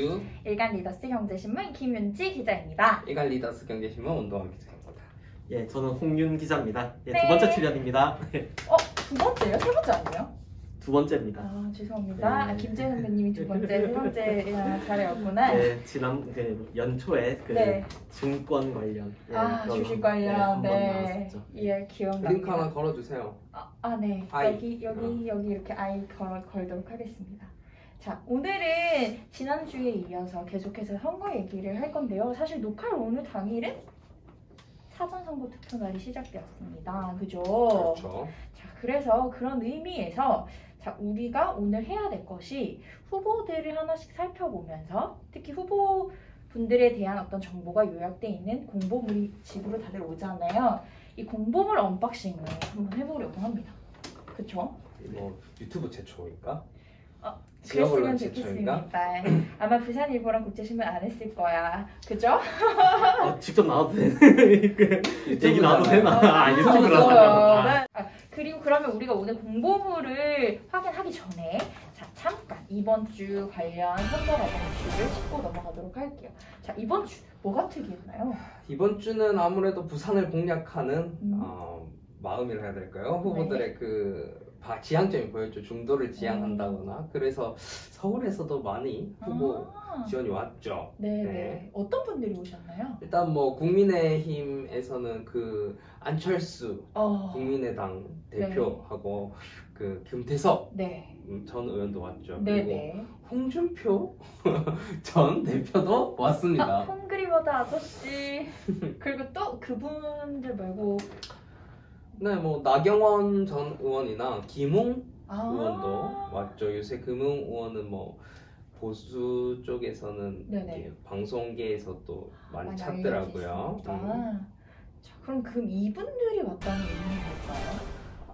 이규, 일간 리더스 경제신문 김윤지 기자입니다. 일간 리더스 경제신문 운동환 기자입니다. 예, 저는 홍윤 기자입니다. 예, 네. 두 번째 출연입니다. 두 번째요? 세 번째 아니에요? 두 번째입니다. 아 죄송합니다. 네. 김재현 선배님이 두 번째, 세 번째 자리였구나. 예, 지난 연초에 네. 증권 관련, 주식 관련, 네, 나왔었죠. 예, 기억납니다. 링크 하나 걸어주세요. 네. 아이. 여기 이렇게 아이 걸도록 하겠습니다. 자, 오늘은 지난주에 이어서 계속해서 선거 얘기를 할 건데요. 사실 녹화를 오늘 당일은 사전선거 투표 날이 시작되었습니다. 그죠? 그렇죠. 자, 그래서 그런 의미에서 자, 우리가 오늘 해야 될 것이 후보들을 하나씩 살펴보면서 특히 후보분들에 대한 어떤 정보가 요약되어 있는 공보물이 집으로 다들 오잖아요. 이 공보물 언박싱을 한번 해보려고 합니다. 그쵸? 뭐 유튜브 최초인가? 그랬으면 최초인가? 좋겠습니다. 아마 부산일보랑 국제신문 안 했을 거야. 그죠? 직접 나와도 되는 얘기 나와도 되나? 유튜브라서. 네. 그리고 그러면 우리가 오늘 공보물을 확인하기 전에 자, 잠깐 이번 주 관련 선거라는 이슈를 짚고 넘어가도록 할게요. 자, 이번 주 뭐가 특이했나요? 이번 주는 아무래도 부산을 공략하는 마음이라 해야 될까요? 후보들의 그 지향점이 보였죠. 중도를 지향한다거나. 그래서 서울에서도 많이 후보 지원이 왔죠. 네. 어떤 분들이 오셨나요? 일단 뭐 국민의힘에서는 그 안철수 국민의당 대표하고 그 김태섭 전 의원도 왔죠. 그리고 홍준표 전 대표도 왔습니다. 헝그리버드 아저씨. 그리고 또 그분들 말고 네, 뭐 나경원 전 의원이나 김웅 의원도 왔죠. 요새 김웅 의원은 뭐 보수 쪽에서는 이렇게 방송계에서 또 많이 찾더라고요. 자, 그럼 이분들이 왔다는 의미는 뭘까요?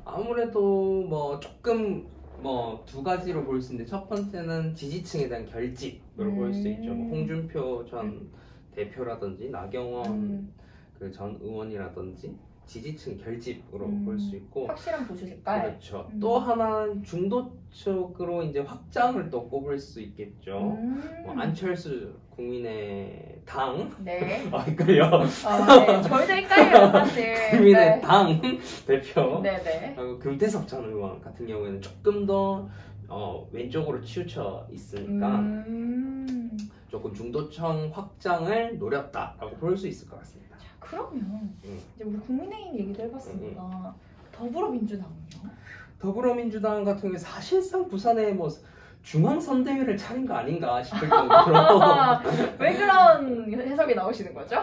아무래도 뭐 조금 뭐 두 가지로 볼 수 있는데 첫 번째는 지지층에 대한 결집으로 볼 수 있죠. 뭐 홍준표 전 대표라든지 나경원 그 전 의원이라든지 지지층 결집으로 볼 수 있고 확실한 보수 색깔. 그렇죠. 또 하나는 중도 쪽으로 이제 확장을 또 꼽을 수 있겠죠. 뭐 안철수 국민의당 헷갈려. 저희도 헷갈려요 사실. 국민의당 대표 네네. 김태섭 전 의원 같은 경우에는 조금 더 왼쪽으로 치우쳐 있으니까 조금 중도층 확장을 노렸다라고 볼 수 있을 것 같습니다. 그러면 이제 우리 국민의힘 얘기도 해봤으니까 더불어민주당은요? 더불어민주당 같은 경우에 사실상 부산에 뭐 중앙선대위를 차린 거 아닌가 싶을 정도로 왜 그런 해석이 나오시는 거죠?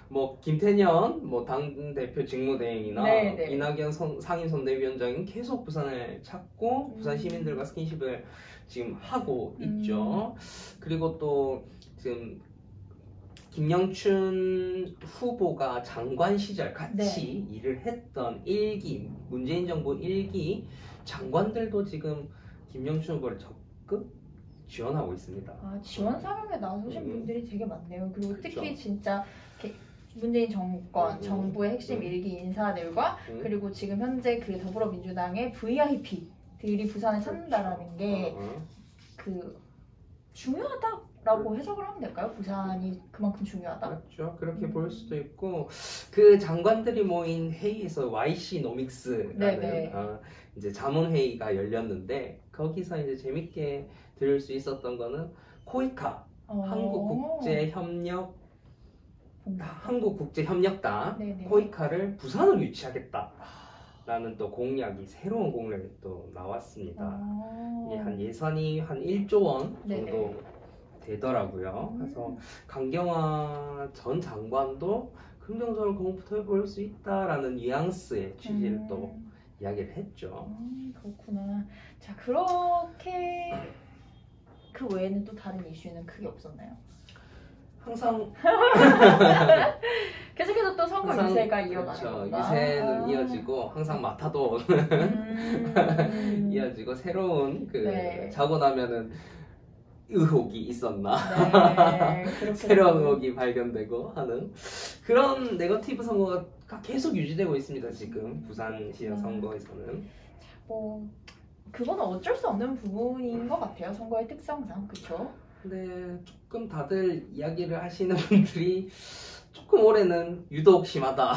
뭐 김태년 뭐 당 대표 직무대행이나 이낙연 상임선대위원장이 계속 부산을 찾고 부산 시민들과 스킨십을 지금 하고 있죠. 그리고 또 지금 김영춘 후보가 장관 시절 같이 일을 했던 문재인 정부 1기 장관들도 지금 김영춘 후보를 적극 지원하고 있습니다. 지원 사명에 나서신 분들이 되게 많네요. 그리고 특히 진짜 문재인 정권, 정부의 핵심 1기 인사들과 그리고 지금 현재 그 더불어민주당의 VIP들이 부산을 찾는다라는 게 중요하다라고 해석을 하면 될까요? 부산이 그만큼 중요하다? 그렇죠. 그렇게 볼 수도 있고 그 장관들이 모인 회의에서 YC 노믹스라는 이제 자문회의가 열렸는데 거기서 이제 재밌게 들을 수 있었던 거는 코이카 한국국제협력당 코이카를 부산으로 유치하겠다라는 또 새로운 공약이 또 나왔습니다. 이게 한 예산이 한 1조 원 정도 되더라고요. 그래서 강경화 전 장관도 긍정적으로 공부해 볼 수 있다라는 뉘앙스의 취지를 또 이야기를 했죠. 그렇구나. 자, 그렇게 그 외에는 또 다른 이슈는 크게 없었나요? 항상 계속해서 또 선거 유세가 이어가는 건가? 유세는 이어지고 항상 마타도 이어지고 새로운 자고 나면은 의혹이 있었나 새로운 의혹이 발견되고 하는 그런 네거티브 선거가 계속 유지되고 있습니다. 지금 부산시장 선거에서는 그거는 어쩔 수 없는 부분인 것 같아요. 선거의 특성상. 그렇죠? 근데 조금 다들 이야기를 하시는 분들이 조금 올해는 유독 심하다.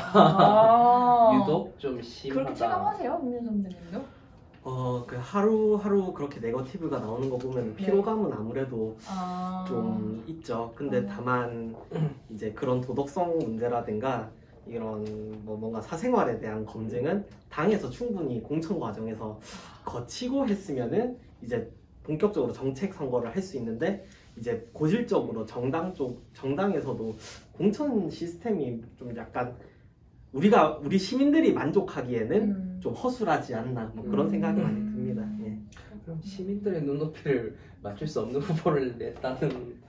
유독 좀 심하다. 그렇게 체감하세요, 민준 선배님도? 그 하루하루 그렇게 네거티브가 나오는 거 보면 피로감은 아무래도 좀 있죠. 근데 다만 이제 그런 도덕성 문제라든가 이런 뭐 뭔가 사생활에 대한 검증은 당에서 충분히 공천 과정에서 거치고 했으면은 이제 본격적으로 정책 선거를 할 수 있는데 이제 고질적으로 정당에서도 공천 시스템이 좀 약간 우리 시민들이 만족하기에는 좀 허술하지 않나 뭐 그런 생각이 많이 듭니다. 예. 그럼 시민들의 눈높이를 맞출 수 없는 후보를 냈다는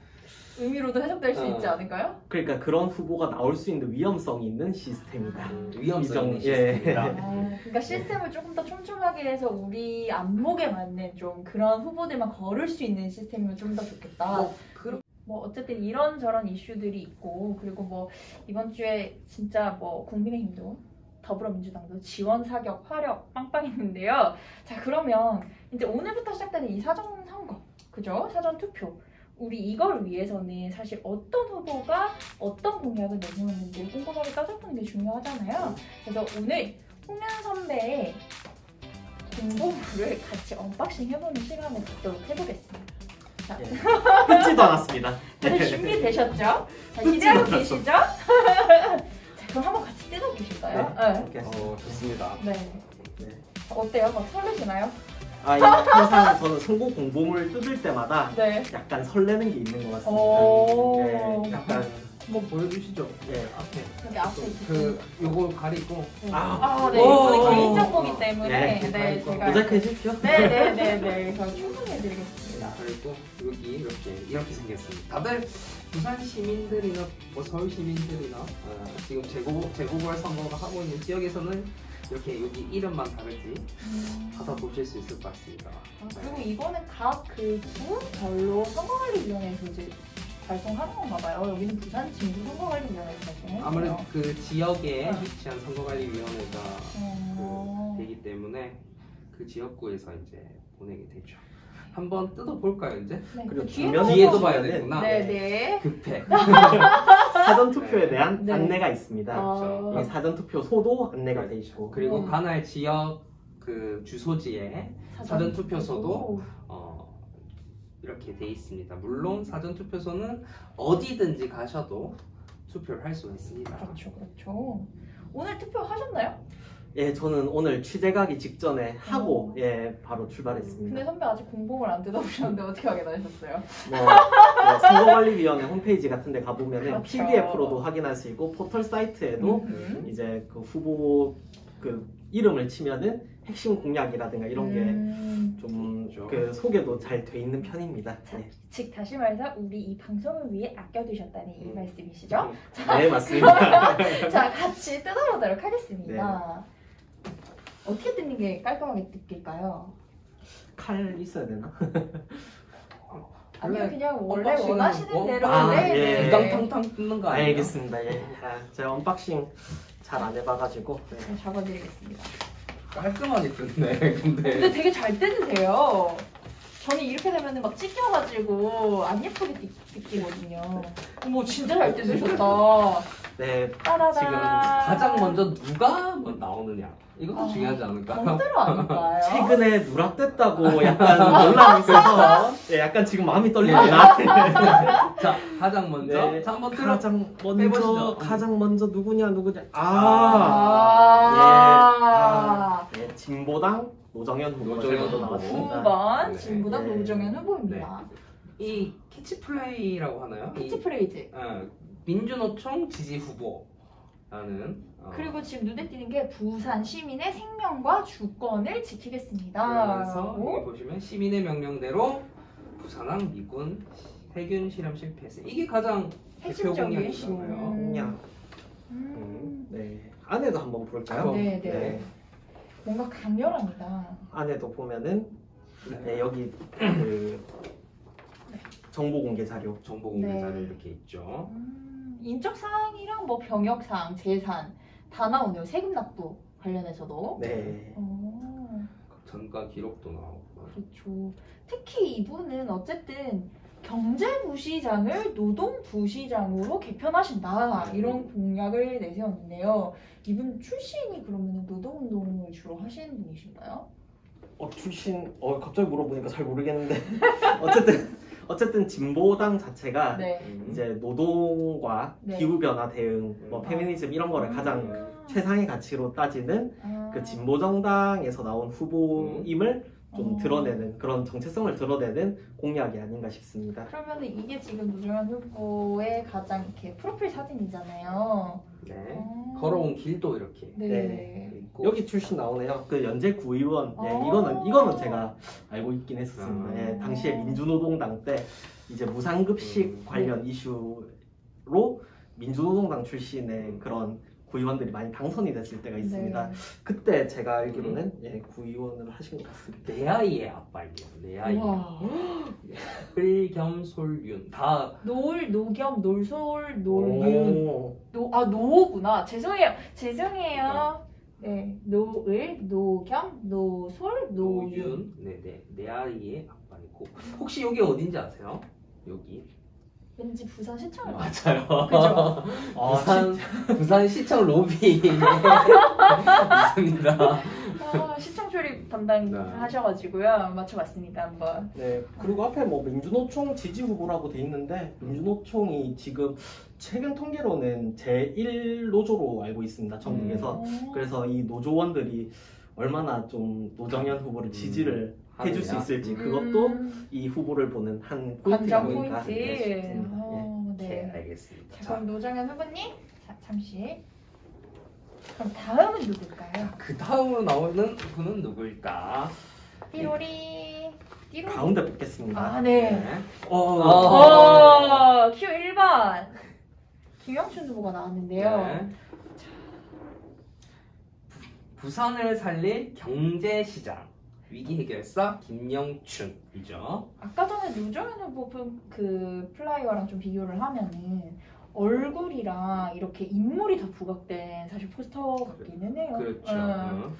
의미로도 해석될 수 있지 않을까요? 그러니까 그런 후보가 나올 수 있는 위험성이 있는 시스템이다. 위험성이 있는 시스템이다. 그러니까 시스템을 조금 더 촘촘하게 해서 우리 안목에 맞는 좀 그런 후보들만 걸을 수 있는 시스템이면 좀 더 좋겠다. 뭐 어쨌든 이런저런 이슈들이 있고 그리고 뭐 이번 주에 진짜 뭐 국민의힘도 더불어민주당도 지원 사격 화력 빵빵 했는데요. 자 그러면 이제 오늘부터 시작되는 이 사전 선거 그죠? 사전 투표 우리 이걸 위해서는 사실 어떤 후보가 어떤 공약을 내놓았는지 꼼꼼하게 따져보는 게 중요하잖아요. 그래서 오늘 홍련 선배의 공보물을 같이 언박싱 해보는 시간을 갖도록 해보겠습니다. 자, 뜯지도 않았습니다. 다들 준비되셨죠? 자, 기대하고 계시죠? 자, 그럼 한번 같이 뜯어보실까요? 네. 좋습니다. 네. 어때요? 막 설레시나요? 항상 저는 선거 공보물 뜯을 때마다 약간 설레는 게 있는 것 같습니다. 네, 약간 한번 보여주시죠. 예, 앞에. 여기 앞에 요걸 가리고. 네, 이거는 개인정 거기 때문에 제가 모자이크 해주십시오. 네. 그럼 충분히 해드리겠습니다. 그리고 여기 이렇게 생겼습니다. 다들 부산 시민들이나 뭐 서울 시민들이나 지금 재보궐 선거가 하고 있는 지역에서는 이렇게 여기 이름만 다르지 받아보실 수 있을 것 같습니다. 그리고 이거는 각 그 구별로 선거관리위원회에서 이제 발송하는 건가 봐요. 여기는 부산 진구 선거관리위원회에서 발송해요. 아무래도 그 지역에 위치한 선거관리위원회가 되기 때문에 그 지역구에서 이제 보내게 되죠. 한번 뜯어볼까요 이제? 그리고 뒤에도 봐야 되구나. 네네. 급해. 사전 투표에 대한 안내가 있습니다. 그렇죠. 사전 투표소도 안내가 돼 있고 그리고 관할 지역 그 주소지에 사전 투표소도 이렇게 돼 있습니다. 물론 사전 투표소는 어디든지 가셔도 투표를 할 수가 있습니다. 그렇죠. 오늘 투표 하셨나요? 예, 저는 오늘 취재 가기 직전에 하고 바로 출발했습니다. 근데 선배 아직 공보물 안 뜯어보셨는데 어떻게 확인하셨어요? 선거관리위원회 홈페이지 같은 데 가보면 그렇죠. PDF로도 확인할 수 있고 포털 사이트에도 이제 그 후보 그 이름을 치면은 핵심 공약이라든가 이런 게 좀 그 소개도 잘 돼 있는 편입니다. 즉 다시 말해서 우리 이 방송을 위해 아껴두셨다는 이 말씀이시죠? 네, 맞습니다. 자, 같이 뜯어보도록 하겠습니다. 어떻게 뜯는 게 깔끔하게 뜯길까요? 칼 있어야 되나? 아니요, 그냥 원래 원하시는 대로 우당탕탕 뜯는 거 아니에요? 알겠습니다. 제가 언박싱 잘 안 해봐가지고 잡아드리겠습니다. 깔끔하게 뜯네. 근데 되게 잘 뜯으세요. 저는 이렇게 되면 막 찢겨가지고 안 예쁘게 뜯기거든요. 뭐 진짜 잘 뜯으셨다. 네. 따라다. 지금 가장 먼저 누가 나오느냐 이것도 중요하지 않을까? 번대로 아닐까요? 최근에 누락됐다고 약간 논란이 있어서 약간 지금 마음이 떨립니다. 자, 가장 먼저 자, 한번 해보시죠. 가장 먼저 누구냐 진보당 노정현 후보가 나왔습니다. 5번 진보당 노정현 후보입니다. 이 캐치플레이라고 하나요? 캐치프레이즈. 민주노총 지지 후보라는 그리고 지금 눈에 띄는 게 부산 시민의 생명과 주권을 지키겠습니다. 그러면서 여기 보시면 시민의 명령대로 부산항 미군 해균 실험 실패했어요. 이게 가장 대표 공약이잖아요. 공약. 네. 안에도 한번 볼까요? 네. 뭔가 강렬합니다. 안에도 보면은 여기 그 정보 공개 자료 자료 이렇게 있죠. 인적 사항이랑 뭐 병역 사항, 재산 다 나오네요. 세금 납부 관련해서도. 네. 전가 기록도 나오고. 그렇죠. 특히 이분은 어쨌든 경제부시장을 노동부시장으로 개편하신다 이런 공약을 내세웠는데요. 이분 출신이 그러면 노동운동을 주로 하시는 분이신가요? 출신 갑자기 물어보니까 잘 모르겠는데 어쨌든 진보당 자체가 네. 이제 노동과 네. 기후변화 대응, 뭐 페미니즘 이런 거를 가장 최상의 가치로 따지는 그 진보정당에서 나온 후보임을 좀 드러내는 그런 정체성을 드러내는 공약이 아닌가 싶습니다. 그러면 이게 지금 노정현 후보의 가장 이렇게 프로필 사진이잖아요. 네. 걸어온 길도 이렇게. 네. 있고. 여기 출신 나오네요. 그 연재 구의원. 이거는 제가 알고 있긴 했었습니다. 예, 당시에 민주노동당 때 이제 무상급식 관련 이슈로 민주노동당 출신의 그런 구의원들이 많이 당선이 됐을 때가 있습니다. 네. 그때 제가 알기로는 구의원을 하신 것 같습니다. 내 아이의 아빠이네요. 내 아이. 을겸솔윤 다 노을, 노겸, 놀솔, 놀윤. 노구나. 죄송해요. 네, 노을, 노겸, 노솔, 노윤. 네네. 내 아이의 아빠이고. 혹시 여기 어딘지 아세요? 여기. 왠지 부산시청 맞아요. 그죠? 부산시청 로비에 있습니다. 시청 조립 담당하셔가지고요. 맞춰봤습니다 한번. 네. 그리고 앞에 뭐 민주노총 지지 후보라고 돼 있는데 민주노총이 지금 최근 통계로는 제1노조로 알고 있습니다. 전국에서. 그래서 이 노조원들이 얼마나 좀 노정현 후보를 지지를 해줄 수 있을지 그것도 이 후보를 보는 한 포인트가 포인트. 네, 알겠습니다. 자, 그럼 노정현 후보님, 잠시. 그럼 다음은 누굴까요? 그 다음으로 나오는 분은 누구일까? 띠로리. 가운데 뽑겠습니다. 네. 큐 1번. 김영춘 후보가 나왔는데요. 네. 부산을 살릴 경제시장. 위기 해결사 김영춘이죠. 아까 전에 노정현 후보 그 플라이어랑 좀 비교를 하면은 얼굴이랑 이렇게 인물이 더 부각된 사실 포스터 같기는 해요. 그렇죠.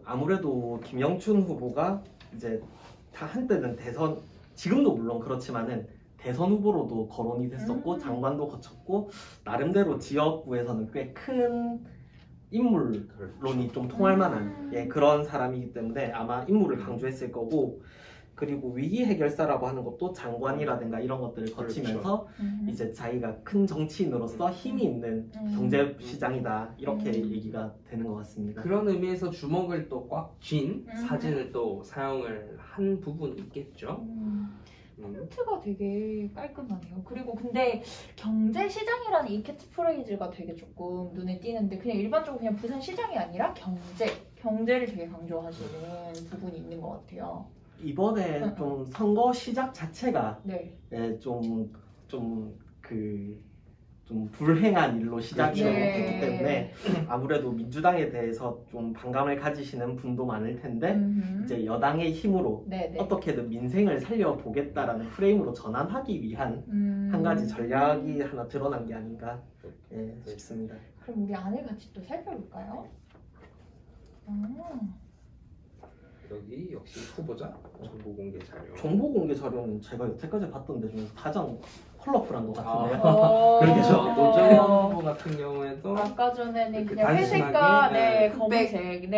아무래도 김영춘 후보가 이제 다 한때는 대선, 지금도 물론 그렇지만은 대선 후보로도 거론이 됐었고 장관도 거쳤고 나름대로 지역구에서는 꽤 큰 인물론이 좀 통할 만한 그런 사람이기 때문에 아마 인물을 강조했을 거고, 그리고 위기 해결사라고 하는 것도 장관이라든가 이런 것들을 거치면서 이제 자기가 큰 정치인으로서 힘이 있는 경제시장이다 이렇게 얘기가 되는 것 같습니다. 그런 의미에서 주먹을 또 꽉 쥔 사진을 또 사용을 한 부분이 있겠죠. 폰트가 되게 깔끔하네요. 그리고 근데 경제시장이라는 이 캐치프레이즈가 되게 조금 눈에 띄는데 그냥 일반적으로 그냥 부산시장이 아니라 경제를 되게 강조하시는 부분이 있는 것 같아요. 이번에 좀 선거 시작 자체가 좀 불행한 일로 시작이 됐기 때문에 아무래도 민주당에 대해서 좀 반감을 가지시는 분도 많을 텐데 이제 여당의 힘으로 어떻게든 민생을 살려보겠다라는 프레임으로 전환하기 위한 한 가지 전략이 하나 드러난 게 아닌가 싶습니다. 그럼 우리 안을 같이 또 살펴볼까요? 여기 역시 후보자 정보공개 자료. 정보공개 자료는 제가 여태까지 봤던 데 중에서 가장 컬러풀한 것 같은데요. 그렇죠. 노정현 후보 같은 경우에도 아까 전에는 그냥 회색과 검은색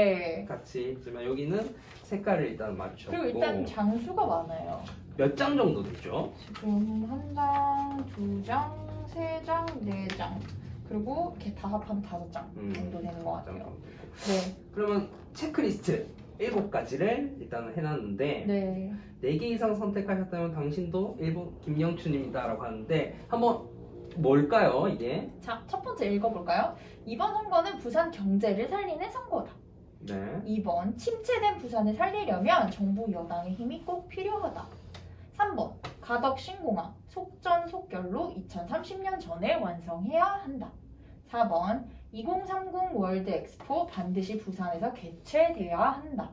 같이 있지만 여기는 색깔을 일단 맞췄고, 그리고 일단 장수가 많아요. 몇 장 정도 되죠? 지금 1장, 2장, 3장, 4장 그리고 이렇게 다 합하면 5장 정도 되는 것 같아요. 네. 그러면 체크리스트 7가지를 일단 해놨는데 4개 이상 선택하셨다면 당신도 1번 김영춘입니다 라고 하는데 한번 뭘까요 이게? 자, 첫 번째 읽어볼까요? 이번 선거는 부산 경제를 살리는 선거다. 2번 침체된 부산을 살리려면 정부 여당의 힘이 꼭 필요하다. 3번 가덕 신공항 속전속결로 2030년 전에 완성해야 한다. 4번 2030 월드 엑스포 반드시 부산에서 개최돼야 한다.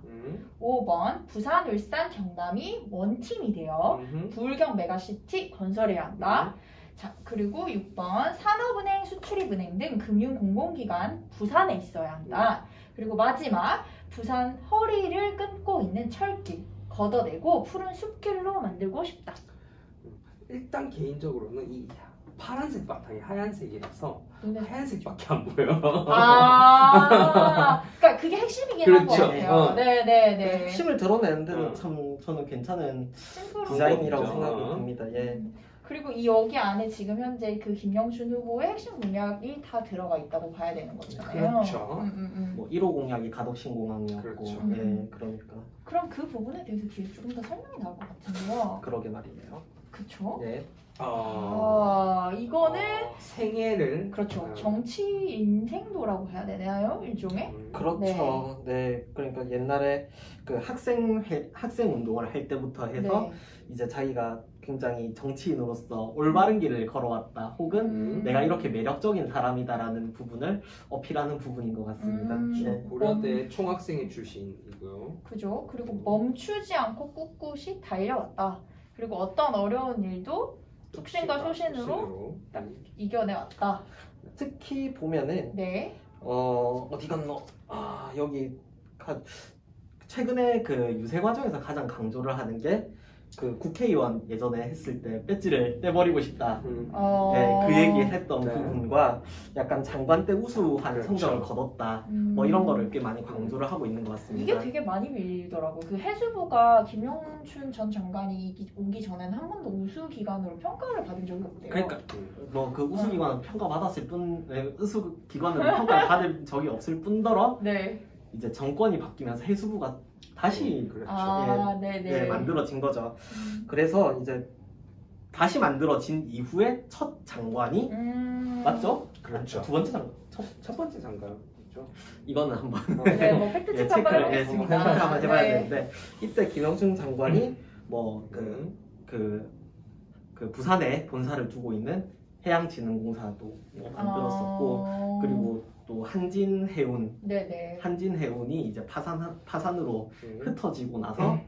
5번 부산, 울산, 경남이 원팀이 되어 부울경 메가시티 건설해야 한다. 자, 그리고 6번 산업은행, 수출입은행 등 금융공공기관 부산에 있어야 한다. 그리고 마지막 부산 허리를 끊고 있는 철길 걷어내고 푸른 숲길로 만들고 싶다. 일단 개인적으로는 이 파란색 바탕이 하얀색이라서 눈에 하얀색밖에 안 보여. 그러니까 그게 핵심이긴 한 것 그렇죠. 같아요. 네네네. 핵심을 드러내는 데는 참 저는 괜찮은 디자인이라고 생각이 듭니다. 예. 그리고 이 여기 안에 지금 현재 그 김영춘 후보의 핵심 공약이 다 들어가 있다고 봐야 되는 거잖아요. 그렇죠. 뭐 1호 공약이 가덕신공항이었고, 그렇죠. 예, 그러니까. 그럼 그 부분에 대해서 뒤에 조금 더 설명이 나올 것 같은데요. 그러게 말이에요. 그쵸? 네. 이거는 생애를 그렇죠. 정치 인생도라고 해야 되나요? 일종의? 그렇죠. 네. 그러니까 옛날에 그 학생 운동을 할 때부터 해서 이제 자기가 굉장히 정치인으로서 올바른 길을 걸어왔다. 혹은 내가 이렇게 매력적인 사람이다라는 부분을 어필하는 부분인 것 같습니다. 네. 고려대 총학생회 출신이고요. 그죠. 그리고 멈추지 않고 꿋꿋이 달려왔다. 그리고 어떤 어려운 일도 뚝심과 소신으로 딱 이겨내왔다. 특히 보면은 어디 갔노? 여기 최근에 그 유세 과정에서 가장 강조를 하는 게 그 국회의원 예전에 했을 때 배지를 떼버리고 싶다. 네, 그 얘기했던 부분과 약간 장관 때 우수한 성적을 거뒀다. 뭐 이런 거를 꽤 많이 강조를 하고 있는 것 같습니다. 이게 되게 많이 밀리더라고요. 그 해수부가 김영춘 전 장관이 오기 전에는 한 번도 우수 기관으로 평가를 받은 적이 없대요. 그러니까 뭐 그 우수 기관은 평가받았을 뿐, 우수 기관으로 평가를 받을 적이 없을 뿐더러 이제 정권이 바뀌면서 해수부가 다시 만들어진 거죠. 그래서 이제 다시 만들어진 이후에 첫 장관이 맞죠? 그렇죠. 두 번째 장관, 첫 번째 장관이죠. 이거는 한번 뭐 팩트 체크 한번 해보겠습니다. 한번 해봐야 되는데 이때 김영춘 장관이 뭐 그 부산에 본사를 두고 있는 해양진흥공사도 만들었었고 그리고 또 한진해운, 한진해운이 이제 파산으로 흩어지고 나서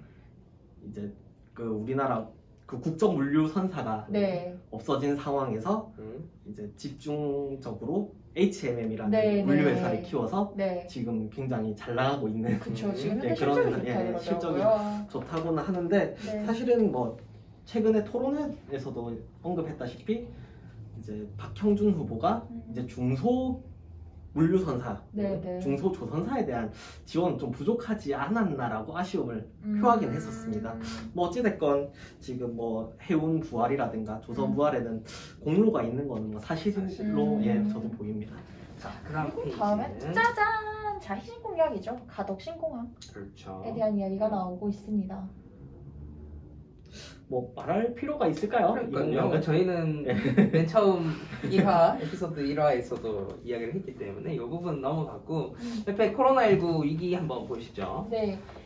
이제 그 우리나라 그 국적 물류 선사가 없어진 상황에서 이제 집중적으로 H&M이라는 물류 회사를 키워서 지금 굉장히 잘 나가고 있는 지금 현재 그런 실적이 좋다고는 하는데 사실은 뭐 최근에 토론회에서도 언급했다시피 이제 박형준 후보가 이제 중소 물류선사, 중소조선사에 대한 지원은 좀 부족하지 않았나라고 아쉬움을 표하긴 했었습니다. 뭐 어찌됐건 지금 뭐 해운 부활이라든가 조선 부활에는 공로가 있는 거는 뭐 사실로 저도 보입니다. 자, 그리고 다음에 짜잔! 자, 신공약이죠. 가덕신공항에 대한 이야기가 나오고 있습니다. 뭐 말할 필요가 있을까요? 그러니까요. 저희는 맨 처음 1화 에피소드 1화에서도 이야기를 했기 때문에 이 부분 넘어가고 옆에 코로나19 위기 한번 보시죠.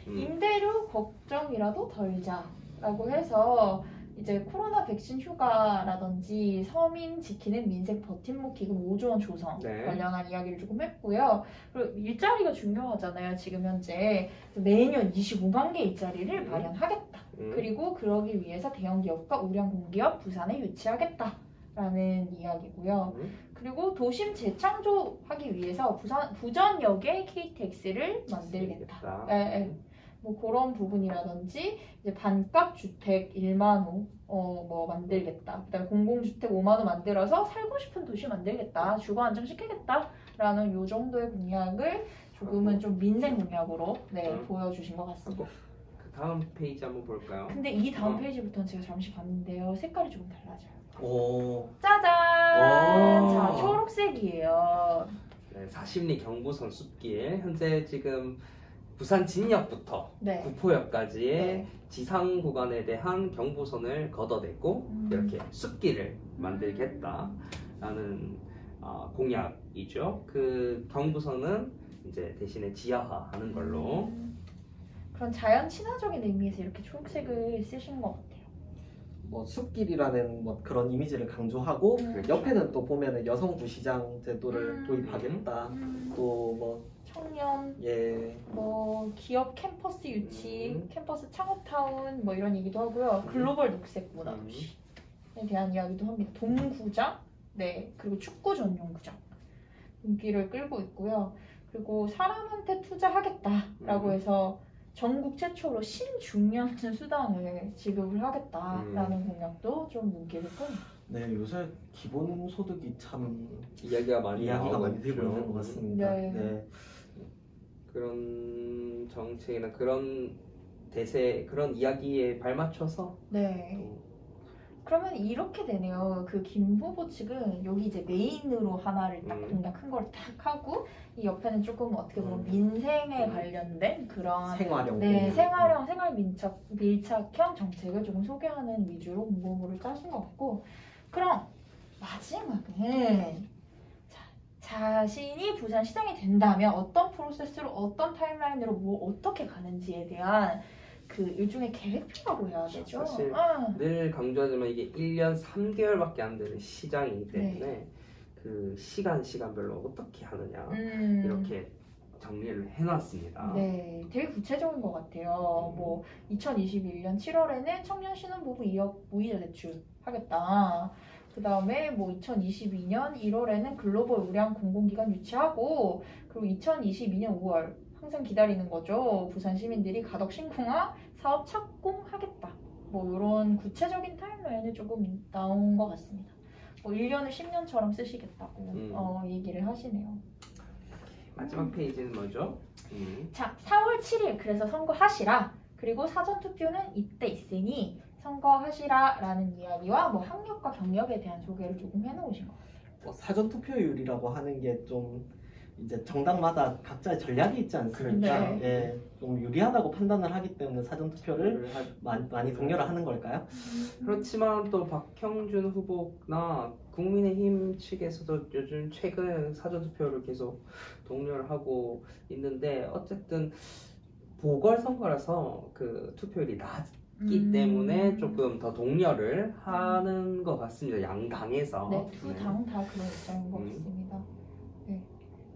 임대료 걱정이라도 덜자라고 해서 이제 코로나 백신 휴가라든지 서민 지키는 민생 버팀목 기금 5조 원 조성 관련한 이야기를 조금 했고요. 그리고 일자리가 중요하잖아요. 지금 현재 매년 25만 개 일자리를 마련하겠다. 그리고 그러기 위해서 대형기업과 우량 공기업 부산에 유치하겠다라는 이야기고요. 그리고 도심 재창조하기 위해서 부전역에 KTX를 만들겠다. 뭐 그런 부분이라든지 이제 반값 주택 1만 호 뭐 만들겠다. 그다음에 공공주택 5만 호 만들어서 살고 싶은 도시 만들겠다. 주거 안정시키겠다라는 요 정도의 공약을 조금은 좀 민생 공약으로 보여주신 것 같습니다. 그 다음 페이지 한번 볼까요? 근데 이 다음 페이지부터는 제가 잠시 봤는데요. 색깔이 조금 달라져요. 오. 짜잔! 자, 초록색이에요. 사십리 경부선 숲길 현재 지금 부산 진역부터 구포역까지의 지상 구간에 대한 경부선을 걷어내고 이렇게 숲길을 만들겠다라는 공약이죠. 그 경부선은 이제 대신에 지하화하는 걸로. 그런 자연 친화적인 의미에서 이렇게 초록색을 쓰신 것 같아요. 뭐 숲길이라는 뭐 그런 이미지를 강조하고 옆에는 또 보면은 여성 부시장 제도를 도입하겠다. 또 뭐 청년, 뭐 기업 캠퍼스 유치, 캠퍼스 창업타운 뭐 이런 얘기도 하고요. 글로벌 녹색 문화도시에 대한 이야기도 합니다. 동구장, 그리고 축구 전용 구장 인기를 끌고 있고요. 그리고 사람한테 투자하겠다라고 해서 전국 최초로 신중년 수당을 지급을 하겠다라는 공약도 좀 눈길을 끄네요. 네, 요새 기본소득이 참 이야기가 많이 되고 있는 것 같습니다. 네. 네. 그런 정책이나 그런 대세, 그런 이야기에 발맞춰서 네. 그러면 이렇게 되네요. 그 김 후보 측은 여기 이제 메인으로 하나를 딱 공략한 걸 딱 하고 이 옆에는 조금 어떻게 보면 민생에 관련된 그런 생활형, 네, 생활형, 생활 밀착형 정책을 조금 소개하는 위주로 공보물을 짜신 것 같고, 그럼 마지막은 자신이 부산시장이 된다면 어떤 프로세스로 어떤 타임라인으로 뭐 어떻게 가는지에 대한 그 일종의 계획표라고 해야 되죠. 사실 늘 강조하지만 이게 1년 3개월밖에 안 되는 시장이기 때문에 네. 그 시간별로 어떻게 하느냐 이렇게 정리를 해놨습니다. 네, 되게 구체적인 것 같아요. 뭐 2021년 7월에는 청년 신혼부부 2억 무이자 대출 하겠다. 그 다음에 뭐 2022년 1월에는 글로벌 우량 공공기관 유치하고, 그리고 2022년 5월 항상 기다리는 거죠. 부산 시민들이 가덕 신공항 사업 착공하겠다. 뭐 이런 구체적인 타임라인이 조금 나온 것 같습니다. 뭐 1년을 10년처럼 쓰시겠다고 얘기를 하시네요. 마지막 페이지는 뭐죠? 자, 4월 7일 그래서 선거하시라. 그리고 사전투표는 이때 있으니 선거하시라라는 이야기와 뭐 학력과 경력에 대한 소개를 조금 해놓으신 것 같아요. 사전투표율이라고 하는 게 좀 이제 정당마다 각자의 전략이 있지 않습니까? 네. 예, 좀 유리하다고 판단을 하기 때문에 사전투표를 많이 독려를 하는 걸까요? 그렇지만 또 박형준 후보나 국민의힘 측에서도 요즘 최근 사전투표를 계속 독려를 하고 있는데, 어쨌든 보궐선거라서 그 투표율이 낮기 때문에 조금 더 독려를 하는 것 같습니다. 양당에서. 네, 두 당 다 그런 입장인 것 같습니다. 네,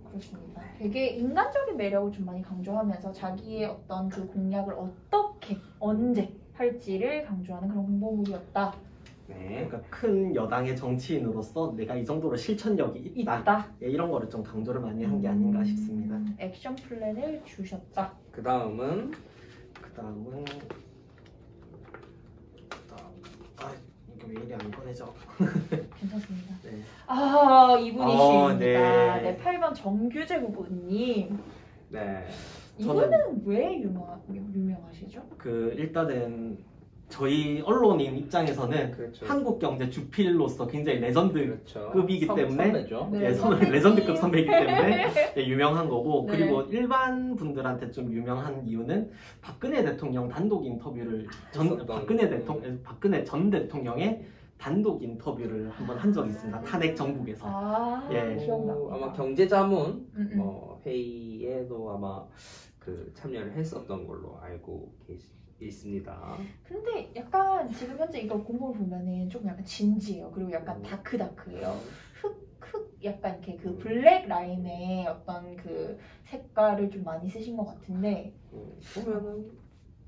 그렇습니다. 되게 인간적인 매력을 좀 많이 강조하면서 자기의 어떤 그 공약을 어떻게, 언제 할지를 강조하는 그런 공보물이었다. 네. 그러니까 큰 여당의 정치인으로서 내가 이 정도로 실천력이 있다. 예, 이런 거를 좀 강조를 많이 한 게 아닌가 싶습니다. 액션 플랜을 주셨다. 그 다음은 이게 왜 이리 안 꺼내죠? 괜찮습니다. 네. 아, 이분이십니다. 네. 네, 8번 정규재 후보님. 네. 이분은 왜 유명하시죠? 일단은 저희 언론인 입장에서는 그렇죠. 한국 경제 주필로서 굉장히 레전드급이기 때문에 선배죠. 네, 레전드급 선배이기 때문에 네, 유명한 거고, 네. 그리고 일반 분들한테 좀 유명한 이유는 박근혜 대통령 단독 인터뷰를 박근혜 전 대통령의 단독 인터뷰를 한번 한 적이 있습니다. 탄핵 정국에서. 예. 기억납니다. 아마 경제자문 회의에도 아마 그 참여를 했었던 걸로 알고 있습니다. 근데 약간 지금 현재 이거 공부를 보면은 좀 약간 진지해요. 그리고 약간 다크예요. 흑 약간 이렇게 그 블랙 라인의 어떤 그 색깔을 좀 많이 쓰신 것 같은데, 보면은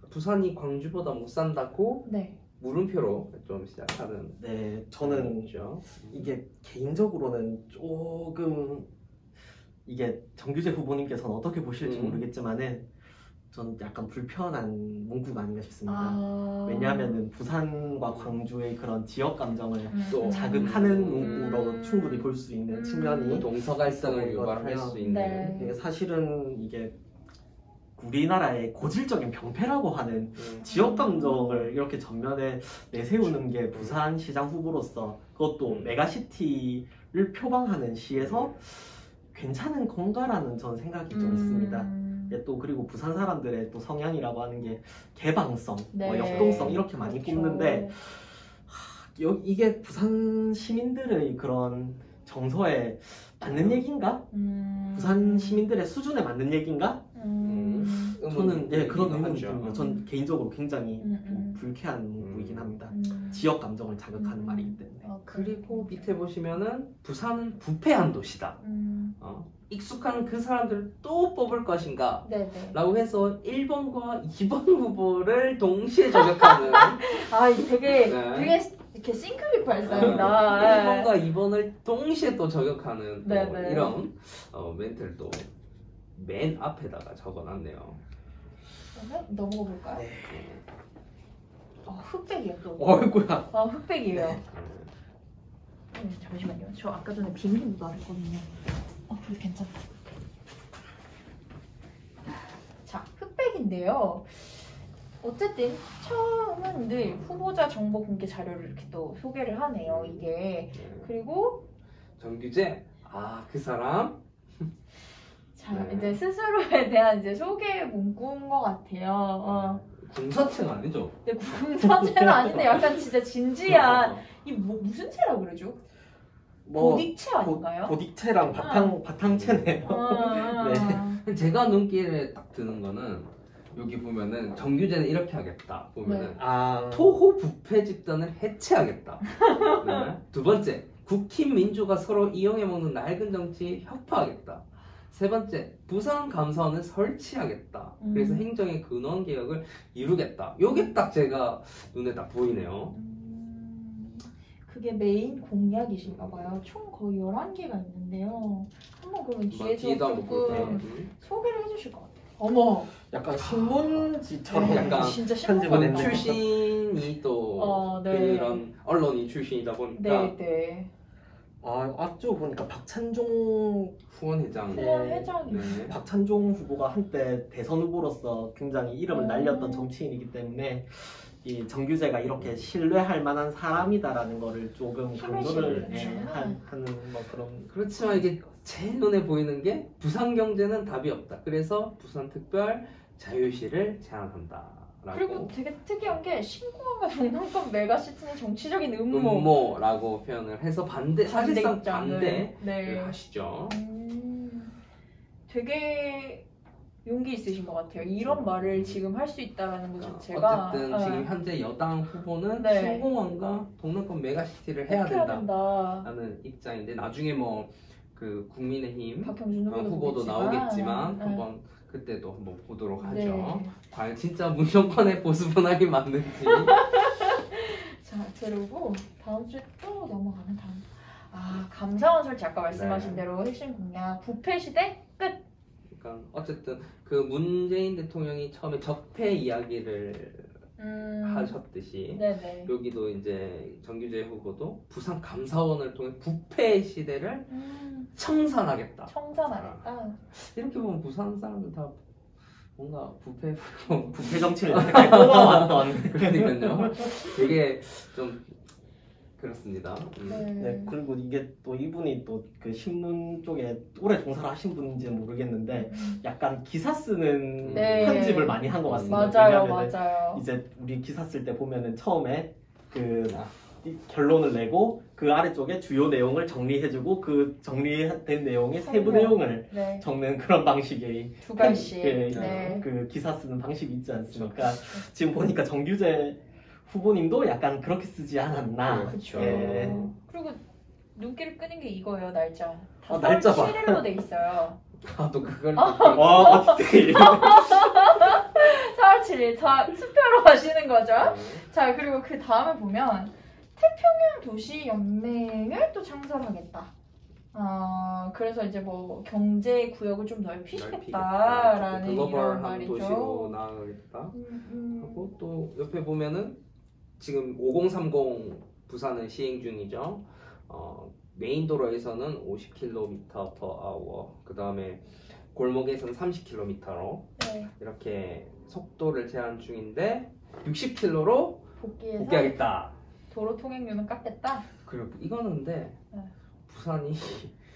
부산이 광주보다 못 산다고 네. 물음표로 좀 시작하는. 네, 저는 이게 개인적으로는 조금 이게 정규재 후보님께서는 어떻게 보실지 모르겠지만은 전 약간 불편한 문구가 아닌가 싶습니다. 왜냐하면은 부산과 광주의 그런 지역 감정을 또 자극하는 문구로 충분히 볼 수 있는 측면이 동서갈등을 유발할 수 있는. 네. 사실은 이게 우리나라의 고질적인 병폐라고 하는 지역 감정을 이렇게 전면에 내세우는 게 부산시장 후보로서, 그것도 메가시티를 표방하는 시에서 괜찮은 건가라는 전 생각이 좀 있습니다. 또 그리고 부산 사람들의 또 성향이라고 하는 게 개방성, 네. 역동성 이렇게 많이 꼽는데 이게 부산 시민들의 그런 정서에 맞는 얘기인가? 부산 시민들의 수준에 맞는 얘기인가? 저는 그런 의문이 듭니다. 전 개인적으로 굉장히 불쾌한 문구이긴 합니다. 지역 감정을 자극하는 말이기 때문에. 그리고 밑에 보시면은 부산은 부패한 도시다. 익숙한 그 사람들을 또 뽑을 것인가? 네네. 라고 해서 1번과 2번 후보를 동시에 저격하는. 되게 이렇게 싱크빅 발사입니다. 1번과 2번을 동시에 또 저격하는 또 이런 멘트를 또 맨 앞에다가 적어놨네요. 그러면 넘어가 볼까요? 네. 흑백이에요 또. 어이구야. 흑백이에요. 잠시만요. 저 아까 전에 비밀 말했거든요. 그래도 괜찮다. 자, 흑백인데요. 어쨌든 처음은 늘 후보자 정보 공개 자료를 이렇게 또 소개를 하네요. 이게. 그리고 정규제. 그 사람. 자, 이제 스스로에 대한 이제 소개 문구인 것 같아요. 궁서체는 아니죠? 네, 궁서체는 아닌데 약간 진짜 진지한 이 무슨 체라 그러죠? 보딕체 아닌가요? 보딕체랑 바탕체네요. 네. 제가 눈길에 딱 드는 거는 여기 보면은 정규제는 이렇게 하겠다. 보면은 토호 부패 집단을 해체하겠다. 네. 두 번째, 국힘 민주가 서로 이용해 먹는 낡은 정치 혁파하겠다. 세 번째, 부산 감사원을 설치하겠다. 그래서 행정의 근원 개혁을 이루겠다. 요게 딱 제가 눈에 딱 보이네요. 그게 메인 공약이신가 봐요. 총 거의 11개가 있는데요. 한번 그러면 뒤에서 조금 소개를 해주실 것 같아요. 어머! 약간 신문지처럼 약간 진짜 신문 출신이 또 그런 언론인 출신이다 보니까 앞쪽 보니까 박찬종 후원회장이요. 박찬종 후보가 한때 대선 후보로서 굉장히 이름을 날렸던 정치인이기 때문에 이 정규제가 이렇게 신뢰할 만한 사람이다라는 거를 조금 강조를 하는 뭐 그런. 그렇지만 이게 제 눈에 보이는 게 부산 경제는 답이 없다. 그래서 부산특별 자유시를 제안한다. 그리고 되게 특이한 게 신공항과 동남권 메가시티는 정치적인 음모. 음모라고 표현을 해서 사실상 반대를 하시죠. 되게 용기 있으신 것 같아요. 이런 말을 지금 할 수 있다는 것 자체가. 어쨌든 지금 현재 여당 후보는 신공항과 동남권 메가시티를 해야 된다라는 입장인데 나중에 뭐 그 국민의힘 박형준 후보도 나오겠지만 한번 그때도 한번 보도록 하죠. 과연 진짜 문정권의 보수 분할이 맞는지. 자, 그리고 다음 주에 또 넘어가면 감사원 설치 아까 말씀하신 대로 핵심 공약 부패 시대 끝. 그러니까 어쨌든 그 문재인 대통령이 처음에 적폐 이야기를 하셨듯이 여기도 이제 정규제 후보도 부산 감사원을 통해 부패 시대를 청산하겠다. 이렇게 보면 부산 사람들 다 뭔가 부패 정치를 뽑아왔던. 그러니까요. 되게 좀 그렇습니다. 네, 그리고 이게 또 이분이 또 그 신문 쪽에 오래 종사를 하신 분인지 모르겠는데 약간 기사 쓰는 편집을 많이 한 것 같습니다. 맞아요. 이제 우리 기사 쓸 때 보면은 처음에 그 결론을 내고 그 아래쪽에 주요 내용을 정리해주고 그 정리된 내용의 세부 내용을 적는 그런 방식의 두 가지 그 기사 쓰는 방식이 있지 않습니까? 지금 보니까 정규제 후보님도 약간 그렇게 쓰지 않았나. 그렇죠. 그리고 눈길을 끄는 게 이거예요, 날짜. 날짜 7일로 돼 있어요. 또 그걸. 디테일. 4월 7일. 투표로 하시는 거죠. 자, 그리고 그 다음에 보면 태평양 도시 연맹을 또 창설하겠다. 그래서 이제 뭐 경제 구역을 좀 넓히시겠다라는 이런 말이죠. 도시로 나아가겠다. 하고 또 옆에 보면은 지금 5030 부산은 시행 중이죠. 메인 도로에서는 50km/h, 그 다음에 골목에서는 30km로 이렇게 속도를 제한 중인데 60km로 복귀하겠다. 도로 통행료는 깎겠다. 그리고 이거는 근데 부산이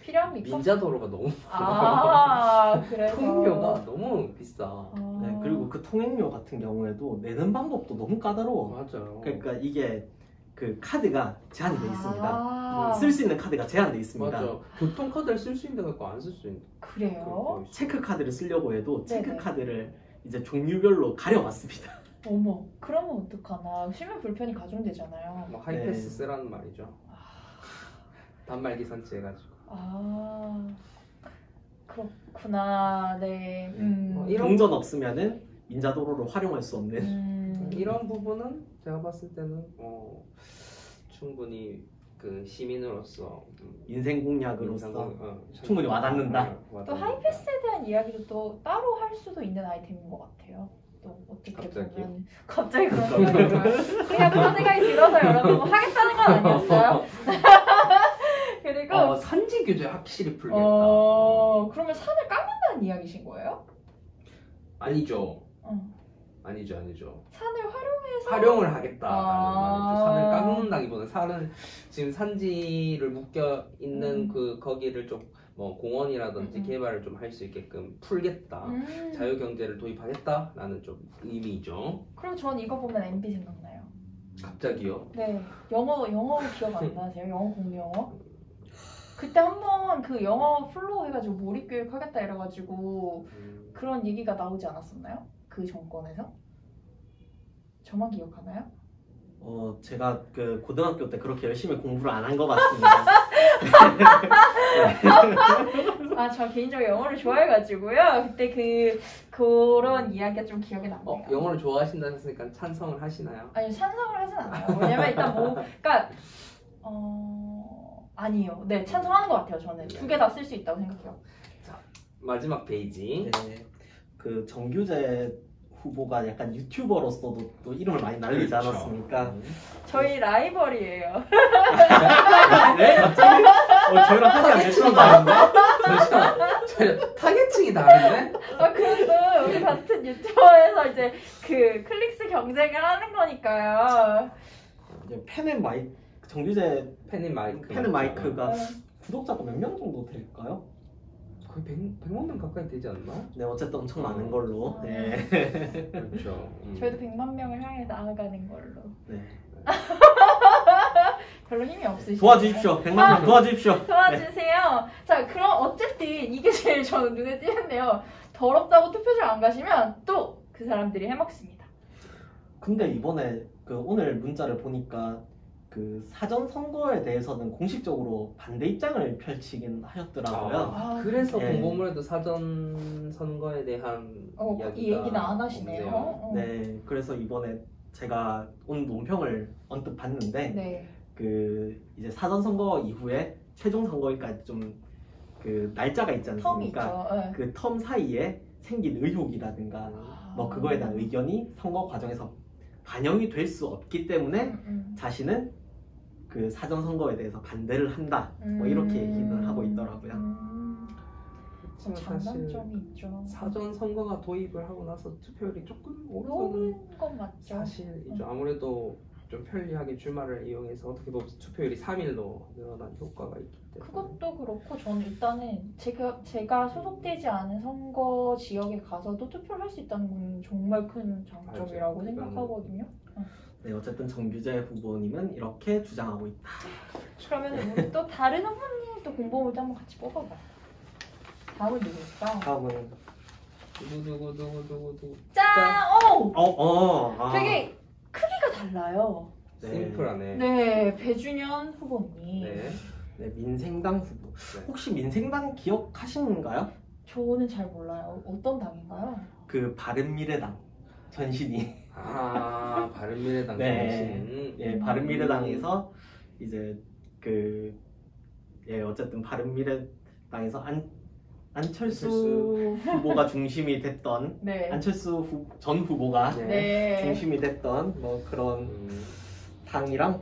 필요합니까? 민자도로가 너무 많아요. 그래서 통행료가 너무 비싸. 네, 그리고 그 통행료 같은 경우에도 내는 방법도 너무 까다로워. 맞아요. 그러니까 이게 그 카드가 제한이 돼 있습니다. 쓸 수 있는 카드가 제한돼 있습니다. 맞아. 교통카드를 쓸 수 있는 데가 안 쓸 수 있는. 그래요? 체크 카드를 쓰려고 해도 체크 카드를 이제 종류별로 가려놨습니다. 어머, 그러면 어떡하나. 실명 불편이 가중되잖아요. 뭐 하이패스 쓰라는 말이죠. 단말기 선치해가지고. 그렇구나. 동전 없으면은 민자도로를 활용할 수 없는. 이런 부분은 제가 봤을 때는 충분히 그 시민으로서 인생 공약으로서 충분히 와닿는다. 또 하이패스에 대한 이야기도 또 따로 할 수도 있는 아이템인 것 같아요. 또 어떻게 보면 갑자기 그런 생각이 들어요. 그냥 그런 생각이 들어서 여러분 뭐 하겠다는 건 아니었어요. 그리고 산지 규제 확실히 풀겠다. 그러면 산을 깎는다는 이야기신 거예요? 아니죠. 아니죠. 산을 활용해서 활용을 하겠다라는 말이죠. 산을 깎는다기보다는 산은 지금 산지를 묶여 있는 그 거기를 좀 뭐 공원이라든지 개발을 좀 할 수 있게끔 풀겠다. 자유 경제를 도입하겠다라는 좀 의미죠. 그럼 전 이거 보면 MB 생각나요. 갑자기요? 네, 영어 기억 안 나세요? 영어 공유 영어? 그때 한번 그 영어 플로우 해가지고 몰입교육 하겠다 이래가지고 그런 얘기가 나오지 않았었나요? 그 정권에서? 저만 기억하나요? 제가 그 고등학교 때 그렇게 열심히 공부를 안 한 것 같습니다. 저 개인적으로 영어를 좋아해가지고요. 그때 그런 이야기가 좀 기억에 남네요. 영어를 좋아하신다 했으니까 찬성을 하시나요? 아니, 찬성을 하진 않아요. 왜냐면 일단 그러니까 아니에요. 네, 찬성하는 것 같아요. 저는 두 개 다 쓸 수 있다고 생각해요. 자, 마지막 페이지. 네, 그 정규재 후보가 약간 유튜버로서도 또 이름을 많이 날리지 그렇죠. 않았습니까? 저희 라이벌이에요. 네? 저희랑 하지 않겠습니다. 잠시만, 저희 타겟층이 다른데? 그래도 우리 같은 유튜버에서 이제 그 클릭수 경쟁을 하는 거니까요. 이제 정규재 펜앤마이크 마이크가 구독자가 몇 명 정도 될까요? 거의 100만 명 가까이 되지 않나? 네, 어쨌든 엄청 많은 걸로. 네. 그렇죠. 저희도 100만 명을 향해 나아가는 걸로. 네. 별로 힘이 없으시죠? 도와주십시오. 100만 명 도와주십시오. 도와주세요. 자, 그럼 어쨌든 이게 제일 저는 눈에 띄는데요. 더럽다고 투표장 안 가시면 또 그 사람들이 해먹습니다. 근데 이번에 오늘 문자를 보니까 그 사전 선거에 대해서는 공식적으로 반대 입장을 펼치긴 하였더라고요. 그래서 네. 공보물에도 사전 선거에 대한 이 얘기는 안 하시네요. 네, 그래서 이번에 제가 오늘 논평을 언뜻 봤는데 네. 이제 사전 선거 이후에 최종 선거일까지 좀 날짜가 있지 않습니까? 텀이 있죠. 그 텀 사이에 생긴 의혹이라든가 뭐 그거에 대한 의견이 선거 과정에서 반영이 될 수 없기 때문에 자신은 그 사전 선거에 대해서 반대를 한다. 뭐 이렇게 얘기를 하고 있더라고요. 장단점이 있죠. 사전 선거가 도입을 하고 나서 투표율이 조금 오른 건 맞죠. 사실이죠. 아무래도 좀 편리하게 주말을 이용해서 어떻게 보면 투표율이 3일로 늘어난 효과가 있기 때문에 그것도 그렇고 저는 일단은 제가 소속되지 않은 선거 지역에 가서도 투표를 할 수 있다는 건 정말 큰 장점이라고 생각하거든요. 네, 어쨌든 정규재 후보님은 이렇게 주장하고 있다. 그러면 우리 또 다른 후보님 또 공보물도 한번 같이 뽑아봐요. 다음은 누구일까? 다음은 누구 짠! 되게 되게 크기가 달라요. 네. 심플하네. 네, 배준현 후보님. 네, 민생당 후보. 네. 혹시 민생당 기억하시는가요? 저는 잘 몰라요. 어떤 당인가요? 그 바른미래당 전신이. 바른미래당 네. 전신. 예, 바른미래당에서 이제 어쨌든 바른미래당에서 안철수 후보가 중심이 됐던 네. 안철수 전 후보가 네. 중심이 됐던 뭐 그런 당이랑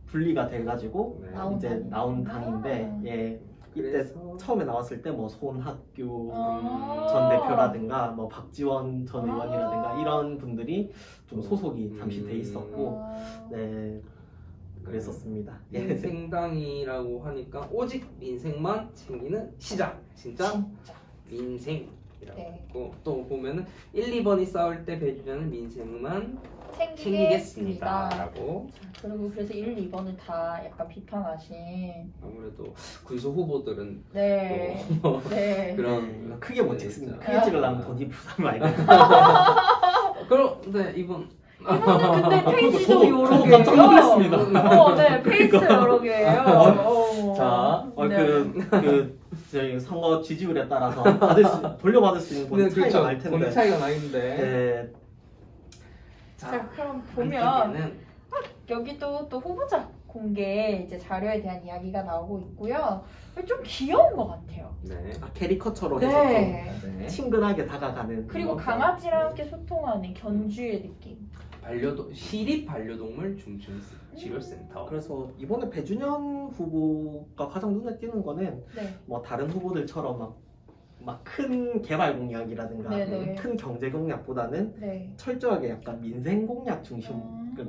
분리가 돼가지고 이제 나온 당인데 이때 그래서 처음에 나왔을 때 뭐 손학규 전 대표라든가 뭐 박지원 전 의원이라든가 이런 분들이 좀 소속이 잠시 돼 있었고 네 그랬었습니다. 민생당이라고 하니까 오직 민생만 챙기는 시장 진짜 민생이라고 했고 또 보면은 1, 2번이 싸울 때 배준현은 민생만 챙기겠습니다라고. 그리고 그래서 1, 2번을 다 약간 비판하신. 아무래도 군소 후보들은 네. 또 네. 그런 크게 못 찍습니다. 크게 찍으려면 돈이 부담 많이 되죠. 그런데 이번 이거는 근데 페이지도 저도 여러 개예요. 깜짝 놀랐습니다. 네, 페이지도 여러 개예요. 자, 저희 선거 지지율에 따라서 돌려받을 수 있는 돈 차이가 날 텐데. 돈 차이가 나는데. 네. 자, 그럼 보면 여기도 또 후보자 공개 이제 자료에 대한 이야기가 나오고 있고요. 좀 귀여운 것 같아요. 네. 캐리커처로 네. 해서 좀 네. 친근하게 다가가는. 그리고 강아지랑 함께 소통하는 견주의 느낌. 시립 반려동물 중증 치료센터. 그래서 이번에 배준현 후보가 가장 눈에 띄는 거는 네. 뭐 다른 후보들처럼 막 큰 개발 공약이라든가 네네. 큰 경제 공약보다는 네. 철저하게 약간 민생 공약 중심,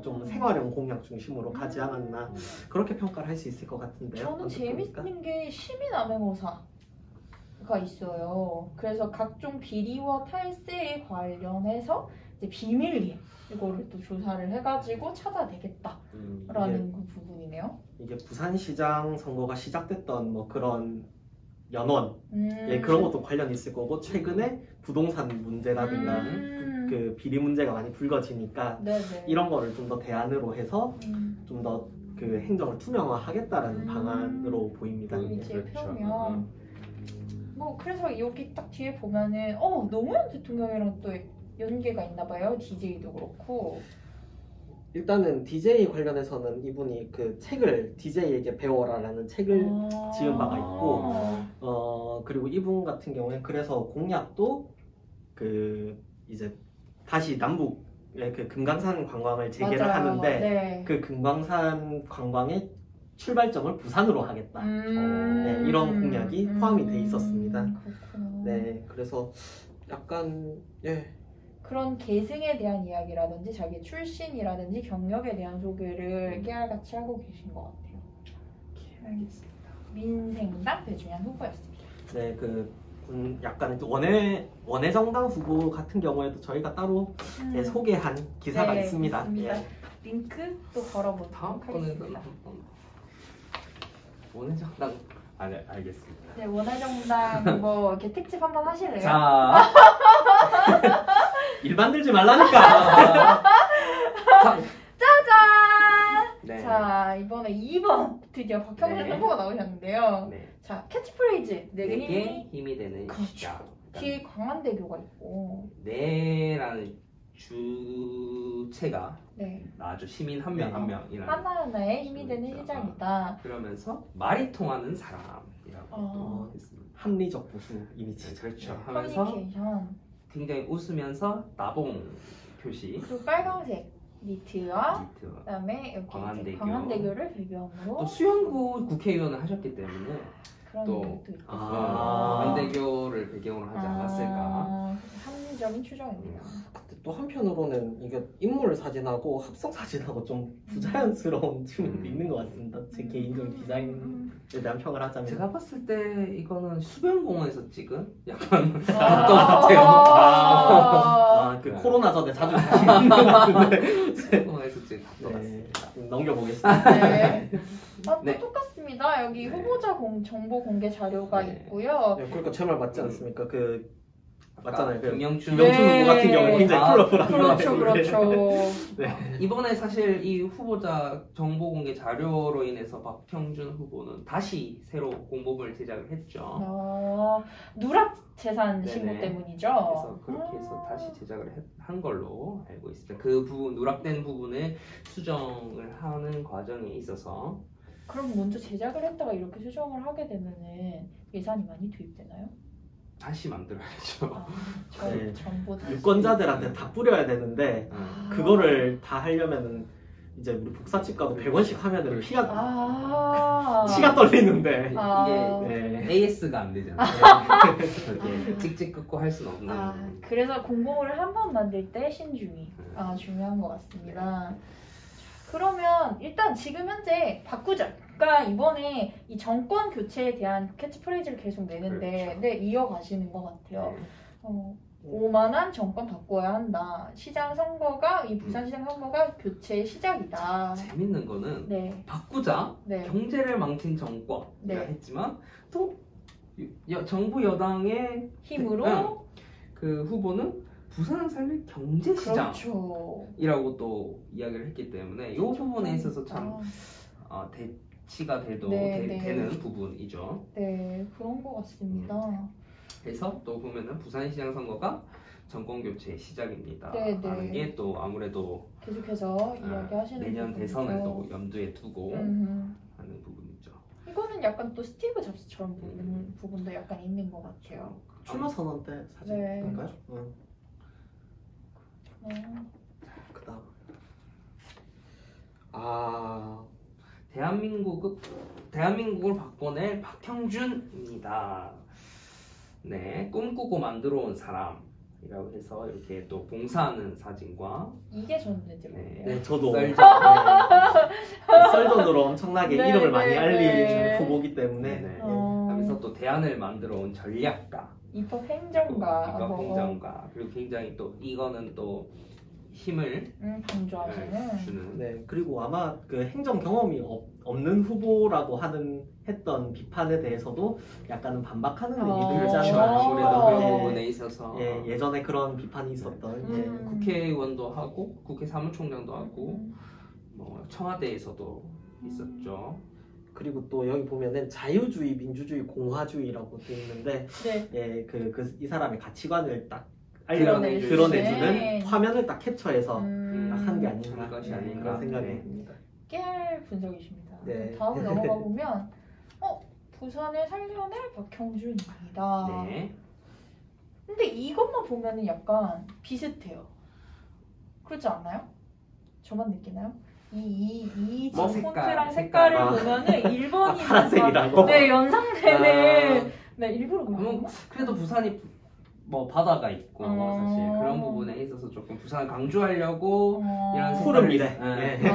좀 생활형 공약 중심으로 가지 않았나 그렇게 평가를 할 수 있을 것 같은데요. 저는 어떻습니까? 재밌는 게 시민 암행어사가 있어요. 그래서 각종 비리와 탈세에 관련해서 이제 비밀리에 이거를 또 조사를 해가지고 찾아내겠다라는 그 부분이네요. 이게 부산시장 선거가 시작됐던 뭐 그런 연원 예, 그런 것도 관련이 있을 거고 최근에 부동산 문제라든가 그 비리 문제가 많이 불거지니까 네네. 이런 거를 좀 더 대안으로 해서 좀 더 그 행정을 투명화하겠다라는 방안으로 보입니다. 이제 그렇죠. 펴면 뭐 그래서 여기 딱 뒤에 보면은 노무현 대통령이랑 또 연계가 있나 봐요. DJ도 그렇고. 일단은 DJ 관련해서는 이분이 그 책을 DJ에게 배워라라는 책을 지은 바가 있고 그리고 이분 같은 경우에 그래서 공약도 그 이제 다시 남북의 그 금강산 관광을 재개를 맞아요. 하는데 네. 그 금강산 관광의 출발점을 부산으로 하겠다. 네, 이런 공약이 포함이 돼 있었습니다. 그렇구나. 네, 그래서 약간 그런 계승에 대한 이야기라든지 자기 출신이라든지 경력에 대한 소개를 깨알같이 하고 계신 것 같아요. 알겠습니다. 민생당 배준현 후보였습니다. 네, 약간 원외 정당 후보 같은 경우에도 저희가 따로 소개한 기사가 있습니다. 예. 링크 또 걸어보도록 하겠습니다. 원외 정당 알겠습니다. 네, 원외 정당 뭐 이렇게 특집 한번 하실래요? 자, 일 만들지 말라니까. 짜잔! 네. 자, 이번에 2번 드디어 박형준 후보가 나오셨는데요. 네. 자, 캐치프레이즈 내게 힘이 되는 그렇죠. 시작. 뒤에 광안대교가 있고 네라는 주체가 나아주 시민 한 명 한 명이라는 하나하나에 힘이 되는 그렇죠. 시장이다. 그러면서 말이 통하는 사람이라고 했습니다. 합리적 보수 이미지. 네, 그렇죠. 하면서 커뮤니케이션. 굉장히 웃으면서 나봉 표시. 그리고 빨강색 니트와 그다음에 이렇게 광안대교를 배경으로 또 수영구 국회의원을 하셨기 때문에 그런 또 의미도 있고 광안대교를 배경으로 하지 않았을까. 합리적인 추정이네요. 또 한편으로는 이게 인물 사진하고 합성 사진하고 좀 부자연스러운 측면도 있는 것 같습니다. 제 개인적인 디자인에 대한 평을 하자면 제가 봤을 때 이거는 수변공원에서 찍은 약간 것 같아요. 그 코로나 전에 자주 가시는 것 같은데 수변공원에서 찍은 것 같습니다. 넘겨보겠습니다. 네. 또 똑같습니다. 여기 후보자 정보 공개 자료가 있고요. 그러니까 제 말 맞지 않습니까? 맞잖아요. 김영춘 후보 같은 경우 굉장히 컬러풀한 그렇죠. 이번에 사실 이 후보자 정보 공개 자료로 인해서 박형준 후보는 다시 새로 공보물 제작을 했죠. 누락 재산 신고 때문이죠. 그래서 그렇게 해서 다시 제작을 한 걸로 알고 있습니다. 그 부분 누락된 부분을 수정을 하는 과정에 있어서. 그럼 먼저 제작을 했다가 이렇게 수정을 하게 되면은 예산이 많이 투입되나요? 다시 만들어야죠. 전부 다시. 유권자들한테 다 뿌려야 되는데 그거를 다 하려면은 이제 우리 복사집 가도 100원씩 하면은 치가 떨리는데 이게 AS가 안 되잖아요. 이렇게 찍찍 끊고 할 수는 없는. 그래서 공보물을 한 번 만들 때 신중이 중요한 것 같습니다. 그러면 일단 지금 현재 바꾸자. 그러니까 이번에 이 정권 교체에 대한 캐치프레이즈를 계속 내는데 그렇죠. 이어가시는 것 같아요. 오만한 정권 바꿔야 한다. 시장 선거가 이 부산시장 선거가 교체의 시작이다. 재밌는 거는 바꾸자. 경제를 망친 정권이라 했지만 또 정부 여당의 힘으로 그 후보는 부산을 살릴 경제시장이라고 또 이야기를 했기 때문에 이 부분에 있어서 참 대치가 되는 부분이죠. 네, 그런 것 같습니다. 그래서 또 보면은 부산시장 선거가 정권 교체의 시작입니다. 네, 라는 게 또 아무래도 계속해서 이야기하시는 내년 부분이죠. 대선을 또 염두에 두고 하는 부분이죠. 이거는 약간 또 스티브 잡스처럼 보이는 부분도 약간 있는 것 같아요. 출마 선언 때 사진인가요? 그다음 대한민국을 바꿔낼 박형준입니다. 네, 꿈꾸고 만들어 온 사람이라고 해서 이렇게 또 봉사하는 사진과 이게 저는 들어요. 네, 저도 썰전. 썰전으로 엄청나게 네, 이름을 네, 많이 알린 네. 후보기 때문에 네. 하면서 또 대안을 만들어 온 전략가, 입법 행정가, 입법 행정가, 그리고 굉장히 또 이거는 또 힘을 강조하시는. 주는. 네, 그리고 아마 그 행정 경험이 없는 후보라고 했던 비판에 대해서도 약간은 반박하는 의미도 있지 않나. 아무래도 그런 부분에 있어서 예전에 그런 비판이 있었던 국회의원도 하고 국회 사무총장도 하고 뭐 청와대에서도 있었죠. 그리고 또 여기 보면은 자유주의, 민주주의, 공화주의라고 되어 있는데 이 사람의 가치관을 딱 드러내주는 화면을 딱 캡처해서 딱 한 게 아닌가 그런 생각이 듭니다. 깨알 분석이십니다. 네. 다음 넘어가 보면 부산을 살려낼 박형준입니다. 네. 근데 이것만 보면은 약간 비슷해요. 그렇지 않나요? 저만 느끼나요? 이 폰트랑 색깔을 보면은 1번이 파란색이라고? 네, 연상되는. 네, 일부러 그런 거. 그래도 부산이 뭐 바다가 있고 사실 그런 부분에 있어서 조금 부산을 강조하려고 이런 푸른 미래 쓰지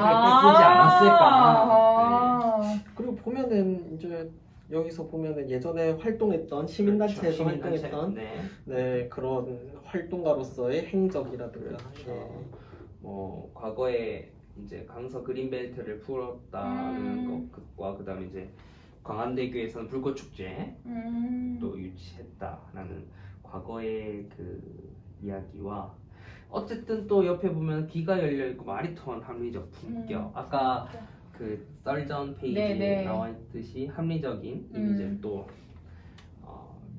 않았을까. 그리고 보면은 이제 여기서 보면은 예전에 활동했던 시민단체에서 활동했던 그런 활동가로서의 행적이라든가 뭐 과거에 이제 강서 그린벨트를 풀었다는 것과 그다음에 이제 광안대교에서는 불꽃 축제 또 유치했다라는 과거의 그 이야기와 어쨌든 또 옆에 보면 귀가 열려 있고 말이 통한 합리적 품격. 아까 그 썰전 페이지에 나와 있듯이 합리적인 이미지를 또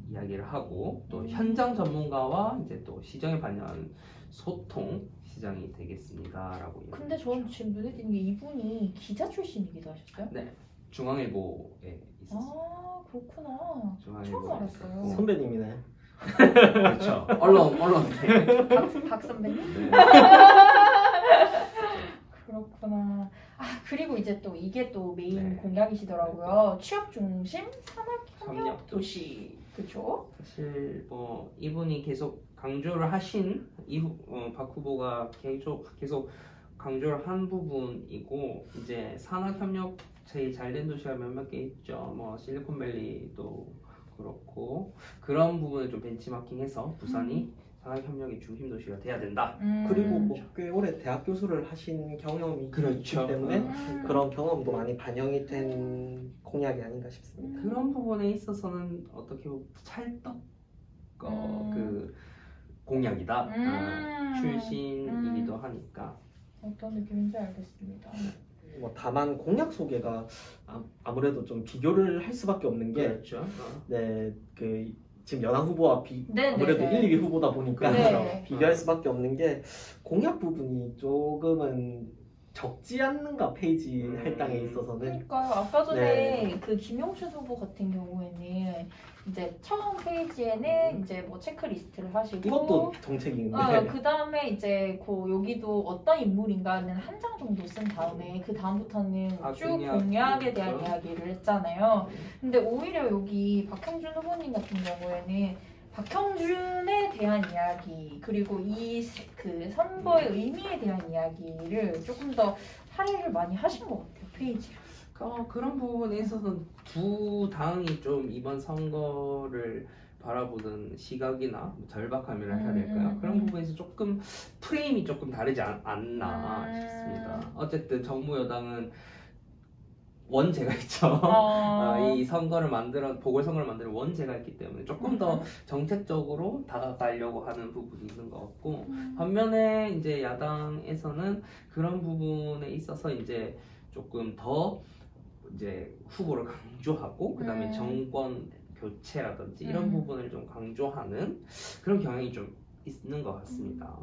이야기를 하고 또 현장 전문가와 이제 또 시정에 반영하는 소통 시장이 되겠습니다라고. 근데 저는 지금 눈에 띄는 게 이분이 기자 출신이기도 하셨어요? 네, 중앙일보에 있었어요. 아 그렇구나. 처음 알았어요. 선배님이네. 그렇죠. 언론 박 선배님? 네. 그렇구나. 그리고 이제 또 이게 또 메인 공약이시더라고요. 취업 중심 산업 도시. 그렇죠? 사실 뭐 이분이 계속 강조를 하신 박 후보가 계속 강조를 한 부분이고 이제 산업협력 제일 잘된 도시가 몇몇 개 있죠. 뭐 실리콘밸리도 그렇고 그런 부분을 좀 벤치마킹해서 부산이 산업협력의 중심 도시가 돼야 된다. 그리고 뭐 꽤 오래 대학 교수를 하신 경험이 있기 때문에 그런 경험도 많이 반영이 된 공약이 아닌가 싶습니다. 그런 부분에 있어서는 어떻게 보면 찰떡 그 공약이다. 출신이기도 하니까. 어떤 느낌인지 알겠습니다. 뭐 다만 공약 소개가 아무래도 좀 비교를 할 수밖에 없는 게 그렇죠. 그 지금 연합 후보와 아무래도 1, 2위 후보다 보니까 비교할 수밖에 없는 게 공약 부분이 조금은 적지 않는가 페이지 할당에 있어서는. 그러니까요. 아까 전에 그 김용춘 후보 같은 경우에는 이제 처음 페이지에는 이제 뭐 체크리스트를 하시고 이것도 정책인데 그 다음에 이제 여기도 어떤 인물인가는 한 장 정도 쓴 다음에 그 다음부터는 쭉 공약에 대한 이야기를 했잖아요. 근데 오히려 여기 박형준 후보님 같은 경우에는 박형준에 대한 이야기 그리고 그 선거의 의미에 대한 이야기를 조금 더 할애를 많이 하신 것 같아요. 페이지를. 그런 부분에 있어서는 두 당이 좀 이번 선거를 바라보는 시각이나 절박함이라 해야 될까요? 그런 부분에서 조금 프레임이 조금 다르지 않나 싶습니다. 어쨌든 정무 여당은 원제가 있죠. 이 선거를 보궐선거를 만드는 원제가 있기 때문에 조금 더 정책적으로 다가가려고 하는 부분이 있는 것 같고 반면에 이제 야당에서는 그런 부분에 있어서 이제 조금 더 이제 후보를 강조하고 그다음에 정권 교체라든지 이런 부분을 좀 강조하는 그런 경향이 좀 있는 것 같습니다.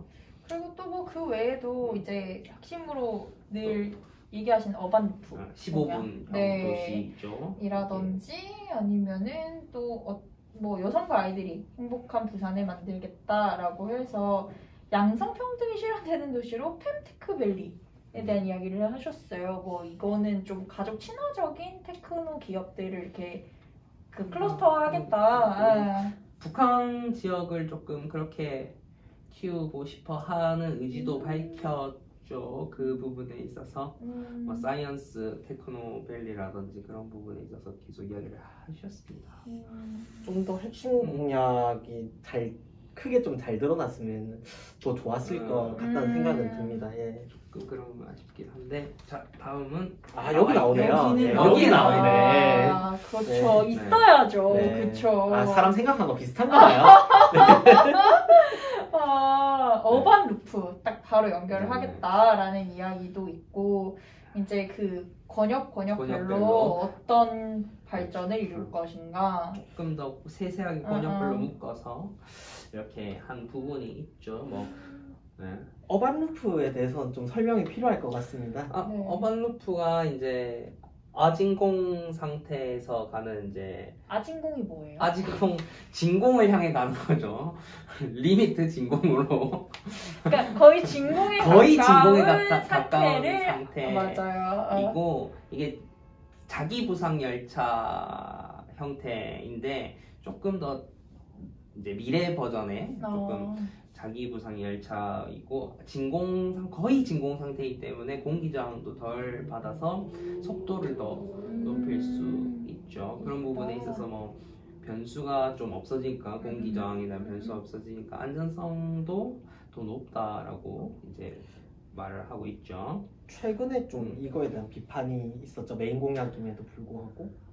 그리고 또 뭐 그 외에도 이제 핵심으로 늘 얘기하신 어반 루프 15분 도시죠. 이라든지 아니면은 또 뭐 여성과 아이들이 행복한 부산을 만들겠다라고 해서 양성평등이 실현되는 도시로 fem테크밸리에 대한 이야기를 하셨어요. 뭐 이거는 좀 가족 친화적인 테크노 기업들을 이렇게 그 클러스터화하겠다. 북한 지역을 조금 그렇게 키우고 싶어 하는 의지도 밝혔죠. 그 부분에 있어서 뭐 사이언스 테크노밸리라든지 그런 부분에 있어서 계속 이야기를 하셨습니다. 좀 더 핵심 공약이 크게 좀 잘 드러났으면 더 좋았을 것 같다는 생각은 듭니다. 예. 조금 그러면 아쉽긴 한데, 자 다음은 여기 나오네요. 여기 나오네. 그렇죠. 네. 있어야죠. 네. 그렇죠. 사람 생각한 거 비슷한가요? 어반 루프 딱 바로 연결을 하겠다라는 이야기도 있고, 이제 그 권역별로 어떤 발전을 이룰 것인가, 조금 더 세세하게 권역별로 묶어서 이렇게 한 부분이 있죠. 뭐 어반 루프에 대해서는 좀 설명이 필요할 것 같습니다. 네. 어반 루프가 이제 아진공 상태에서 가는 이제 아진공이 뭐예요? 아진공 진공을 향해 가는 거죠. 리미트 진공으로. 그러니까 거의 진공에 가까운 상태. 맞아요. 이고 이게 자기 부상 열차 형태인데 조금 더 이제 미래 버전의 조금 자기 부상 열차이고 거의 진공 상태이기 때문에 공기 저항도 덜 받아서 속도를 더 높일 수 있죠. 그런 부분에 있어서 뭐 변수가 좀 없어지니까 공기 저항에 대한 변수가 없어지니까 안전성도 더 높다라고 이제 말을 하고 있죠. 최근에 좀 이거에 대한 비판이 있었죠. 메인 공약임에도 불구하고.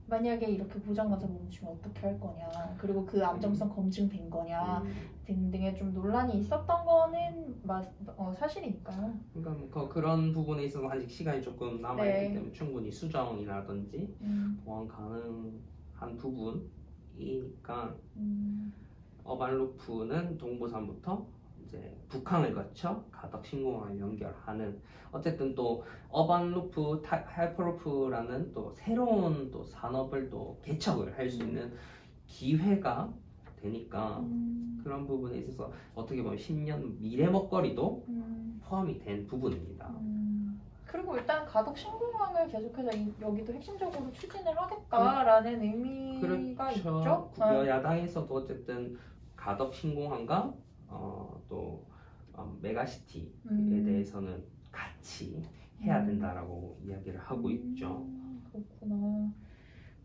만약에 이렇게 보장마저 멈추면 어떻게 할 거냐, 그리고 그 안정성 검증된 거냐 등등의 좀 논란이 있었던 거는 사실이니까요. 그러니까 뭐 그런 부분에 있어서 아직 시간이 조금 남아있기 때문에 충분히 수정이라든지 보완 가능한 부분이니까 어반 루프는 동부산부터 이제 북한을 거쳐 가덕 신공항을 연결하는, 어쨌든 또 어반 루프, 하이퍼루프라는 또 새로운 또 산업을 또 개척을 할 수 있는 기회가 되니까 그런 부분에 있어서 어떻게 보면 10년 미래 먹거리도 포함이 된 부분입니다. 그리고 일단 가덕 신공항을 계속해서 여기도 핵심적으로 추진을 하겠다라는 의미가 있죠. 야당에서도 어쨌든 가덕 신공항과 또 메가시티에 대해서는 같이 해야 된다라고 이야기를 하고 있죠. 그렇구나.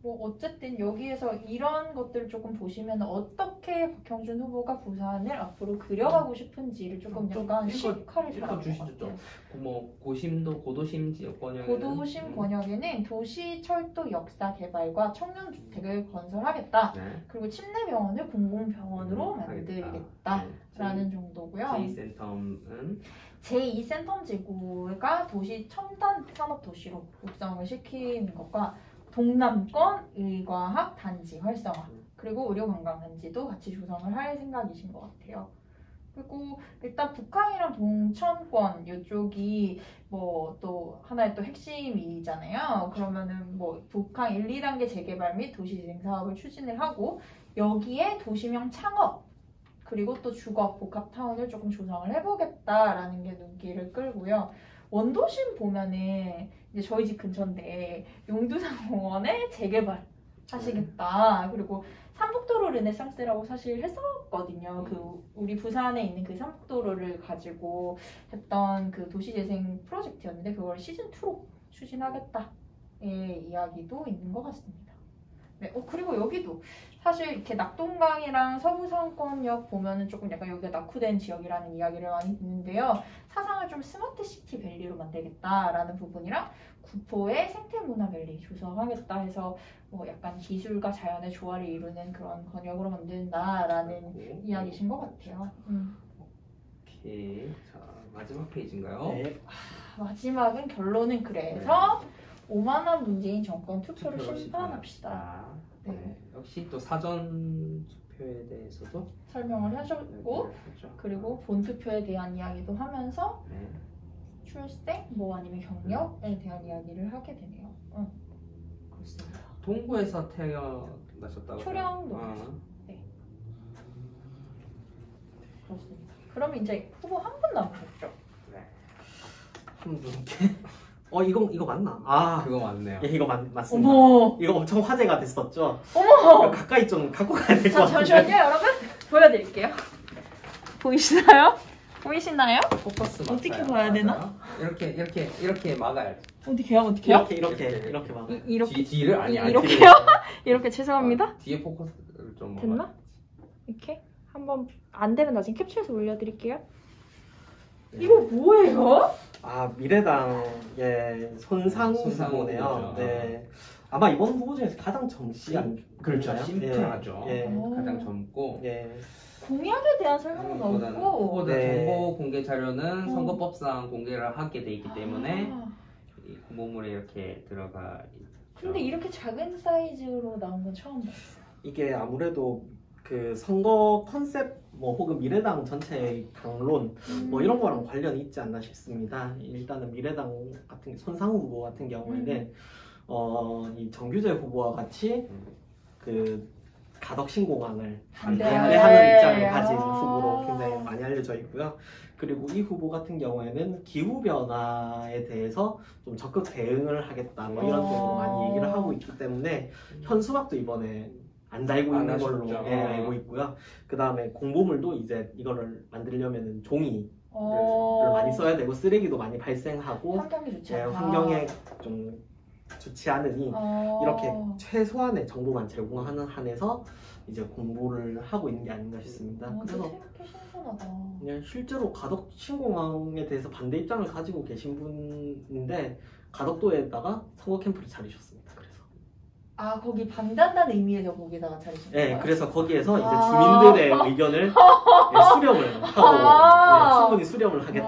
뭐 어쨌든 여기에서 이런 것들을 조금 보시면 어떻게 박형준 후보가 부산을 앞으로 그려가고 싶은지를 조금 약간 시카를 잘 읽어주시죠. 뭐 고도심 지역 권역에는 고도심 권역에는 도시 철도 역사 개발과 청년 주택을 건설하겠다. 그리고 침례병원을 공공병원으로 만들겠다라는 정도고요. 제2센텀 지구가 도시 첨단 산업 도시로 육성을 시키는 것과 동남권 의과학 단지 활성화, 그리고 의료관광단지도 같이 조성을 할 생각이신 것 같아요. 그리고 일단 북한이랑 동천권 이쪽이 뭐 또 하나의 또 핵심이잖아요. 그러면은 뭐 북한 1, 2단계 재개발 및 도시재생 사업을 추진을 하고, 여기에 도시명 창업 그리고 또 주거 복합타운을 조금 조성을 해보겠다라는 게 눈길을 끌고요. 원도심 보면은 이제 저희 집 근처인데 용두산공원에 재개발 하시겠다. 그리고 삼북도로 르네상스라고 사실 했었거든요. 그 우리 부산에 있는 그 삼북도로를 가지고 했던 그 도시재생 프로젝트였는데 그걸 시즌2로 추진하겠다의 이야기도 있는 것 같습니다. 네, 그리고 여기도 사실 이렇게 낙동강이랑 서부상권역 보면은 조금 약간 여기가 낙후된 지역이라는 이야기를 많이 듣는데요. 사상을 좀 스마트 시티 밸리로 만들겠다라는 부분이랑 구포의 생태문화밸리 조성하겠다 해서 뭐 약간 기술과 자연의 조화를 이루는 그런 권역으로 만든다라는 이야기신 것 같아요. 오케이. 자, 마지막 페이지인가요? 네. 마지막은 결론은 그래서 오만한 문재인 정권 투표를 심판합시다. 역시 또 사전 투표에 대해서도 설명을 하셨고 그렇죠. 그리고 본투표에 대한 이야기도 하면서 네. 출생 뭐 아니면 경력에 대한 이야기를 하게 되네요. 그렇습니다. 동부에서 태어나셨다고? 초령도 네. 그렇습니다. 그럼 이제 후보 한 분 남으셨죠? 네. 한 분께 이거 맞나? 아 그거 맞네요. 예, 이거 맞습니다. 어머. 이거 엄청 화제가 됐었죠. 어머. 가까이 좀 갖고 가야 될 것 같은데. 잠시만요, 여러분. 보여드릴게요. 보이시나요? 보이시나요? 포커스 어떻게 맞아요. 봐야 되나? 맞아요. 이렇게 막아야지. 어떻게요? 이렇게 막. 이렇게 뒤를 아니 이렇게요? 이렇게 죄송합니다. 뒤에 포커스를 좀 됐나? 이렇게 한번 안 되면 나중에 캡처해서 올려드릴게요. 네. 이거 뭐예요? 아 미래당의 손상우 후보네요. 후보죠. 네. 아마 이번 후보 중에서 가장 젊지 그렇죠. 않나요? 심플하죠. 예. 가장 젊고. 예. 공약에 대한 설명은 없고 후보자 네. 정보 공개 자료는 선거법상 공개를 하게 돼 있기 때문에 아, 이 공보물에 이렇게 들어가 있죠. 근데 이렇게 작은 사이즈로 나온 건 처음 봤어요. 이게 아무래도 그 선거 컨셉 뭐 혹은 미래당 전체의 당론 뭐 이런 거랑 관련이 있지 않나 싶습니다. 일단은 미래당 같은 손상우 후보 같은 경우에는 이 정규재 후보와 같이 그 가덕 신공항을 반대하는 입장을 가진 후보로 굉장히 많이 알려져 있고요. 그리고 이 후보 같은 경우에는 기후 변화에 대해서 좀 적극 대응을 하겠다 뭐 이런 쪽으로 많이 얘기를 하고 있기 때문에 현수막도 이번에 안 달고 있는 걸로 알고 있고요. 그 다음에 공보물도 이제 이거를 만들려면은 종이를 많이 써야 되고 쓰레기도 많이 발생하고 환경이 좋지 않다. 환경에 좀 좋지 않으니 이렇게 최소한의 정보만 제공하는 한에서 이제 공부를 하고 있는 게 아닌가 싶습니다. 그래서 그냥 실제로 가덕 신공항에 대해서 반대 입장을 가지고 계신 분인데 가덕도에다가 선거 캠프를 차리셨습니다. 아 거기 반대한다는 의미에서 거기다가 차리신 거예요? 네, 그래서 거기에서 이제 주민들의 의견을 수렴을 하고 충분히 수렴을 하겠다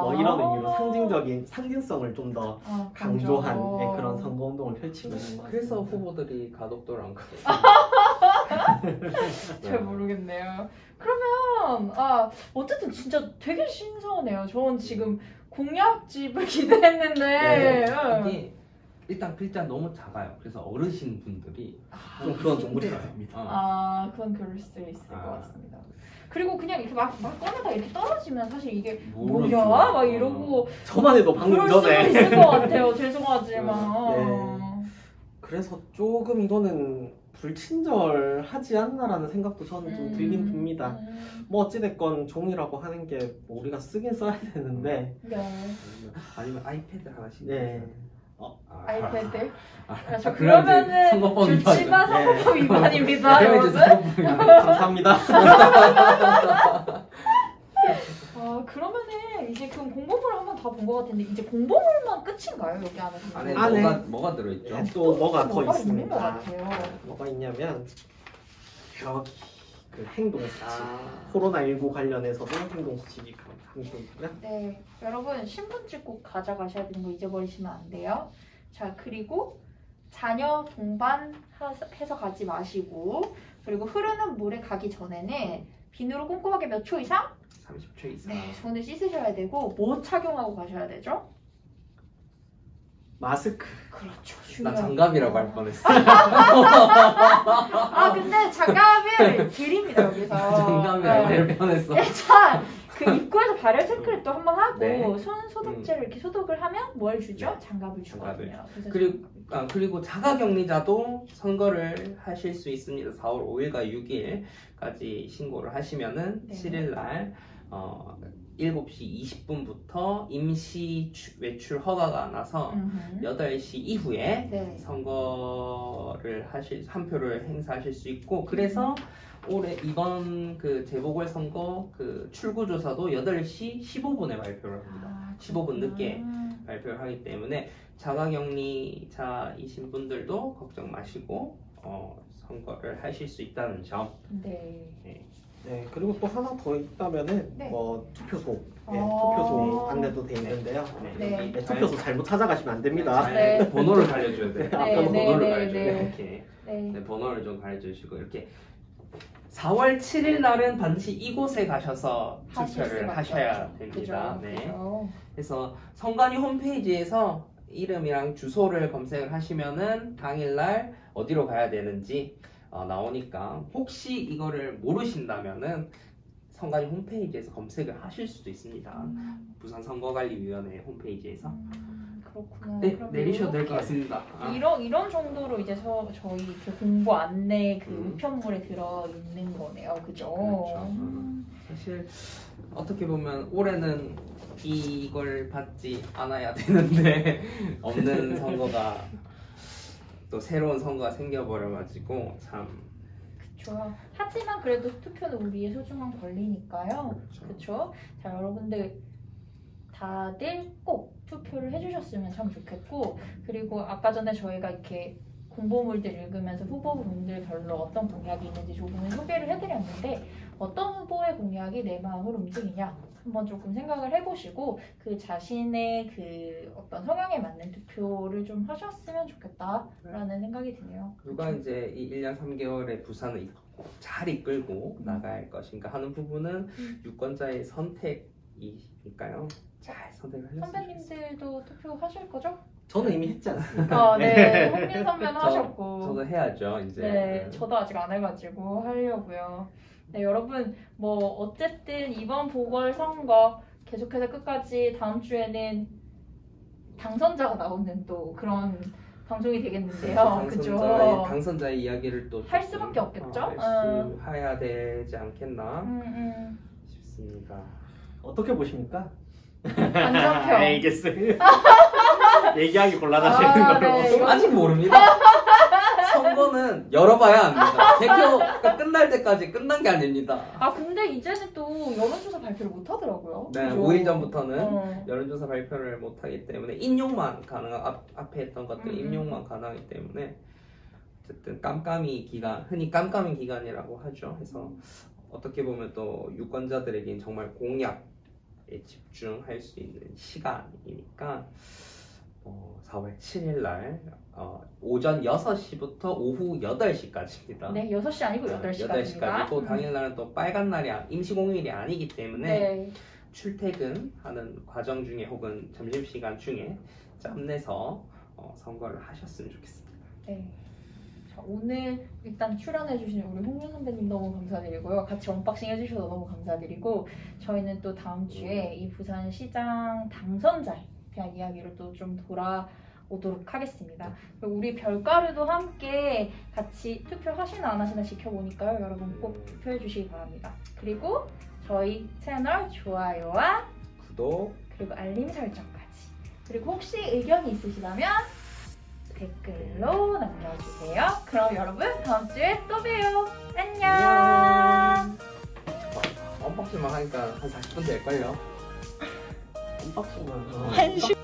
뭐 이런 의미로 상징성을 좀 더 강조한 그런 선거운동을 펼치고 있는 것 같습니다. 그래서 후보들이 가덕도를 안 가요. 잘 모르겠네요. 그러면 어쨌든 진짜 되게 신선해요. 저는 지금 공약집을 기대했는데 이게 일단 글자 너무 작아요. 그래서 어르신 분들이 그건 좀 무리가 됩니다. 그건 그럴 수 있을 것 같습니다. 그리고 그냥 이렇게 막 꺼내다 이렇게 떨어지면 사실 이게 뭐야? 막 이러고 저만 해도 방금 그럴 전에 수도 있을 것 같아요. 죄송하지만. 그래서 조금 이거는 불친절하지 않나라는 생각도 저는 좀 들긴 듭니다. 뭐 어찌됐건 종이라고 하는 게 뭐 우리가 쓰긴 써야 되는데 아니면 아이패드 하나씩 아이패드? 그러면은 줄치마 선거법 위반입니다. 감사합니다. 그러면은 이제 그럼 공보물을 한번 다 본 것 같은데 이제 공보물만 끝인가요? 여기 안에 뭐가 들어있죠? 또 뭐가 더 있습니다. 있는 것 같아요. 뭐가 있냐면 여기 그 행동수칙 코로나19 관련해서도 행동수칙이 함께 있고요. 네, 여러분 신분증 꼭 가져가셔야 되는 거 잊어버리시면 안 돼요. 자, 그리고 자녀 동반 해서 가지 마시고 그리고 흐르는 물에 가기 전에는 비누로 꼼꼼하게 몇 초 이상? 30초 이상. 네, 손을 씻으셔야 되고 뭐 착용하고 가셔야 되죠? 마스크. 그렇죠. 나 장갑이라고 할 뻔했어. 근데 장갑을 드립니다 여기서. 장갑이라고 할 뻔했어. 일단 그 입구에서 발열 체크를 또 한번 하고 손 소독제를 이렇게 소독을 하면 뭘 주죠? 장갑을 주거든요. 그리고 자가격리자도 선거를 하실 수 있습니다. 4월 5일과 6일까지 신고를 하시면은 7일날 7시 20분부터 임시 외출 허가가 나서 8시 이후에 선거를 한 표를 행사하실 수 있고 그래서 이번 그 재보궐선거 그 출구조사도 8시 15분에 발표를 합니다. 15분 늦게 발표를 하기 때문에 자가격리자이신 분들도 걱정 마시고 선거를 하실 수 있다는 점. 네, 그리고 또 하나 더 있다면은 투표소, 투표소 안내도 돼 있는데요. 투표소 잘못 찾아가시면 안 됩니다. 번호를 알려줘야 돼요. 번호를 알려줘야 돼요. 이렇게. 번호를 좀 가르쳐 주시고 이렇게 4월 7일 날은 반드시 이곳에 가셔서 투표를 하셔야 됩니다. 그죠, 네. 그죠. 그래서 선관위 홈페이지에서 이름이랑 주소를 검색을 하시면은 당일날 어디로 가야 되는지 나오니까 혹시 이거를 모르신다면은 선관위 홈페이지에서 검색을 하실 수도 있습니다. 부산 선거관리위원회 홈페이지에서. 그렇구나. 네, 내리셔도 될 것 같습니다. 이런 정도로 이제 저희 그 공보 안내 그 우편물에 들어 있는 거네요, 그죠? 그렇죠. 사실 어떻게 보면 올해는 이걸 받지 않아야 되는데 없는 선거가 또 새로운 선거가 생겨버려가지고 참. 그렇죠. 하지만 그래도 투표는 우리의 소중한 권리니까요. 그렇죠. 자, 여러분들 다들 꼭 투표를 해주셨으면 참 좋겠고, 그리고 아까 전에 저희가 이렇게 공보물들 읽으면서 후보분들별로 어떤 공약이 있는지 조금 소개를 해드렸는데, 어떤 후보의 공약이 내 마음을 움직이냐 한번 조금 생각을 해보시고 그 자신의 그 어떤 성향에 맞는 투표를 좀 하셨으면 좋겠다라는 생각이 드네요. 누가 그쵸? 이제 이 1년 3개월의 부산을 잘 이끌고 나갈 것인가 하는 부분은 유권자의 선택이니까요. 잘 선택을 하셨으면 선배님들도 투표하실 거죠? 저는 이미 했지 않습니까? 네, 홍민 선배는 하셨고. 저도 해야죠 이제. 네, 저도 아직 안 해가지고 하려고요. 네, 여러분 뭐 어쨌든 이번 보궐선거 계속해서 끝까지 다음 주에는 당선자가 나오는 또 그런 방송이 되겠는데요. 그죠? 당선자의 이야기를 또 할 수밖에 없겠죠? 해야 되지 않겠나 싶습니다. 어떻게 보십니까? 반전평. 알겠어요. 얘기하기 곤란하시는 걸로. 네, 아직 모릅니다. 선거는 열어봐야 합니다. 개표가 끝날 때까지 끝난 게 아닙니다. 아 근데 이제는 또 여론조사 발표를 못 하더라고요. 네, 그죠? 5일 전부터는 여론조사 발표를 못 하기 때문에 인용만 가능한 앞에 했던 것들 인용만 가능하기 때문에 어쨌든 깜깜이 기간, 흔히 깜깜이 기간이라고 하죠. 그래서 어떻게 보면 또 유권자들에겐 정말 공약에 집중할 수 있는 시간이니까 4월 7일 날 오전 6시부터 오후 8시까지입니다. 네, 6시 아니고 8시까지입니다. 또 당일날은 또 빨간 날이 임시공휴일이 아니기 때문에 네. 출퇴근하는 과정 중에 혹은 점심시간 중에 짬내서 선거를 하셨으면 좋겠습니다. 네. 자, 오늘 일단 출연해주신 우리 홍윤 선배님 너무 감사드리고요. 같이 언박싱 해주셔서 너무 감사드리고 저희는 또 다음 주에 이 부산시장 당선자에 대한 이야기를 또 좀 돌아오도록 하겠습니다. 우리 별가루도 함께 같이 투표하시나 안 하시나 지켜보니까요. 여러분 꼭 투표해주시기 바랍니다. 그리고 저희 채널 좋아요와 구독 그리고 알림 설정까지. 그리고 혹시 의견이 있으시다면 댓글로 남겨주세요. 그럼 여러분 다음 주에 또 봬요. 안녕. 언박싱만 하니까 한 40분 될걸요? 언박싱만. 1시간.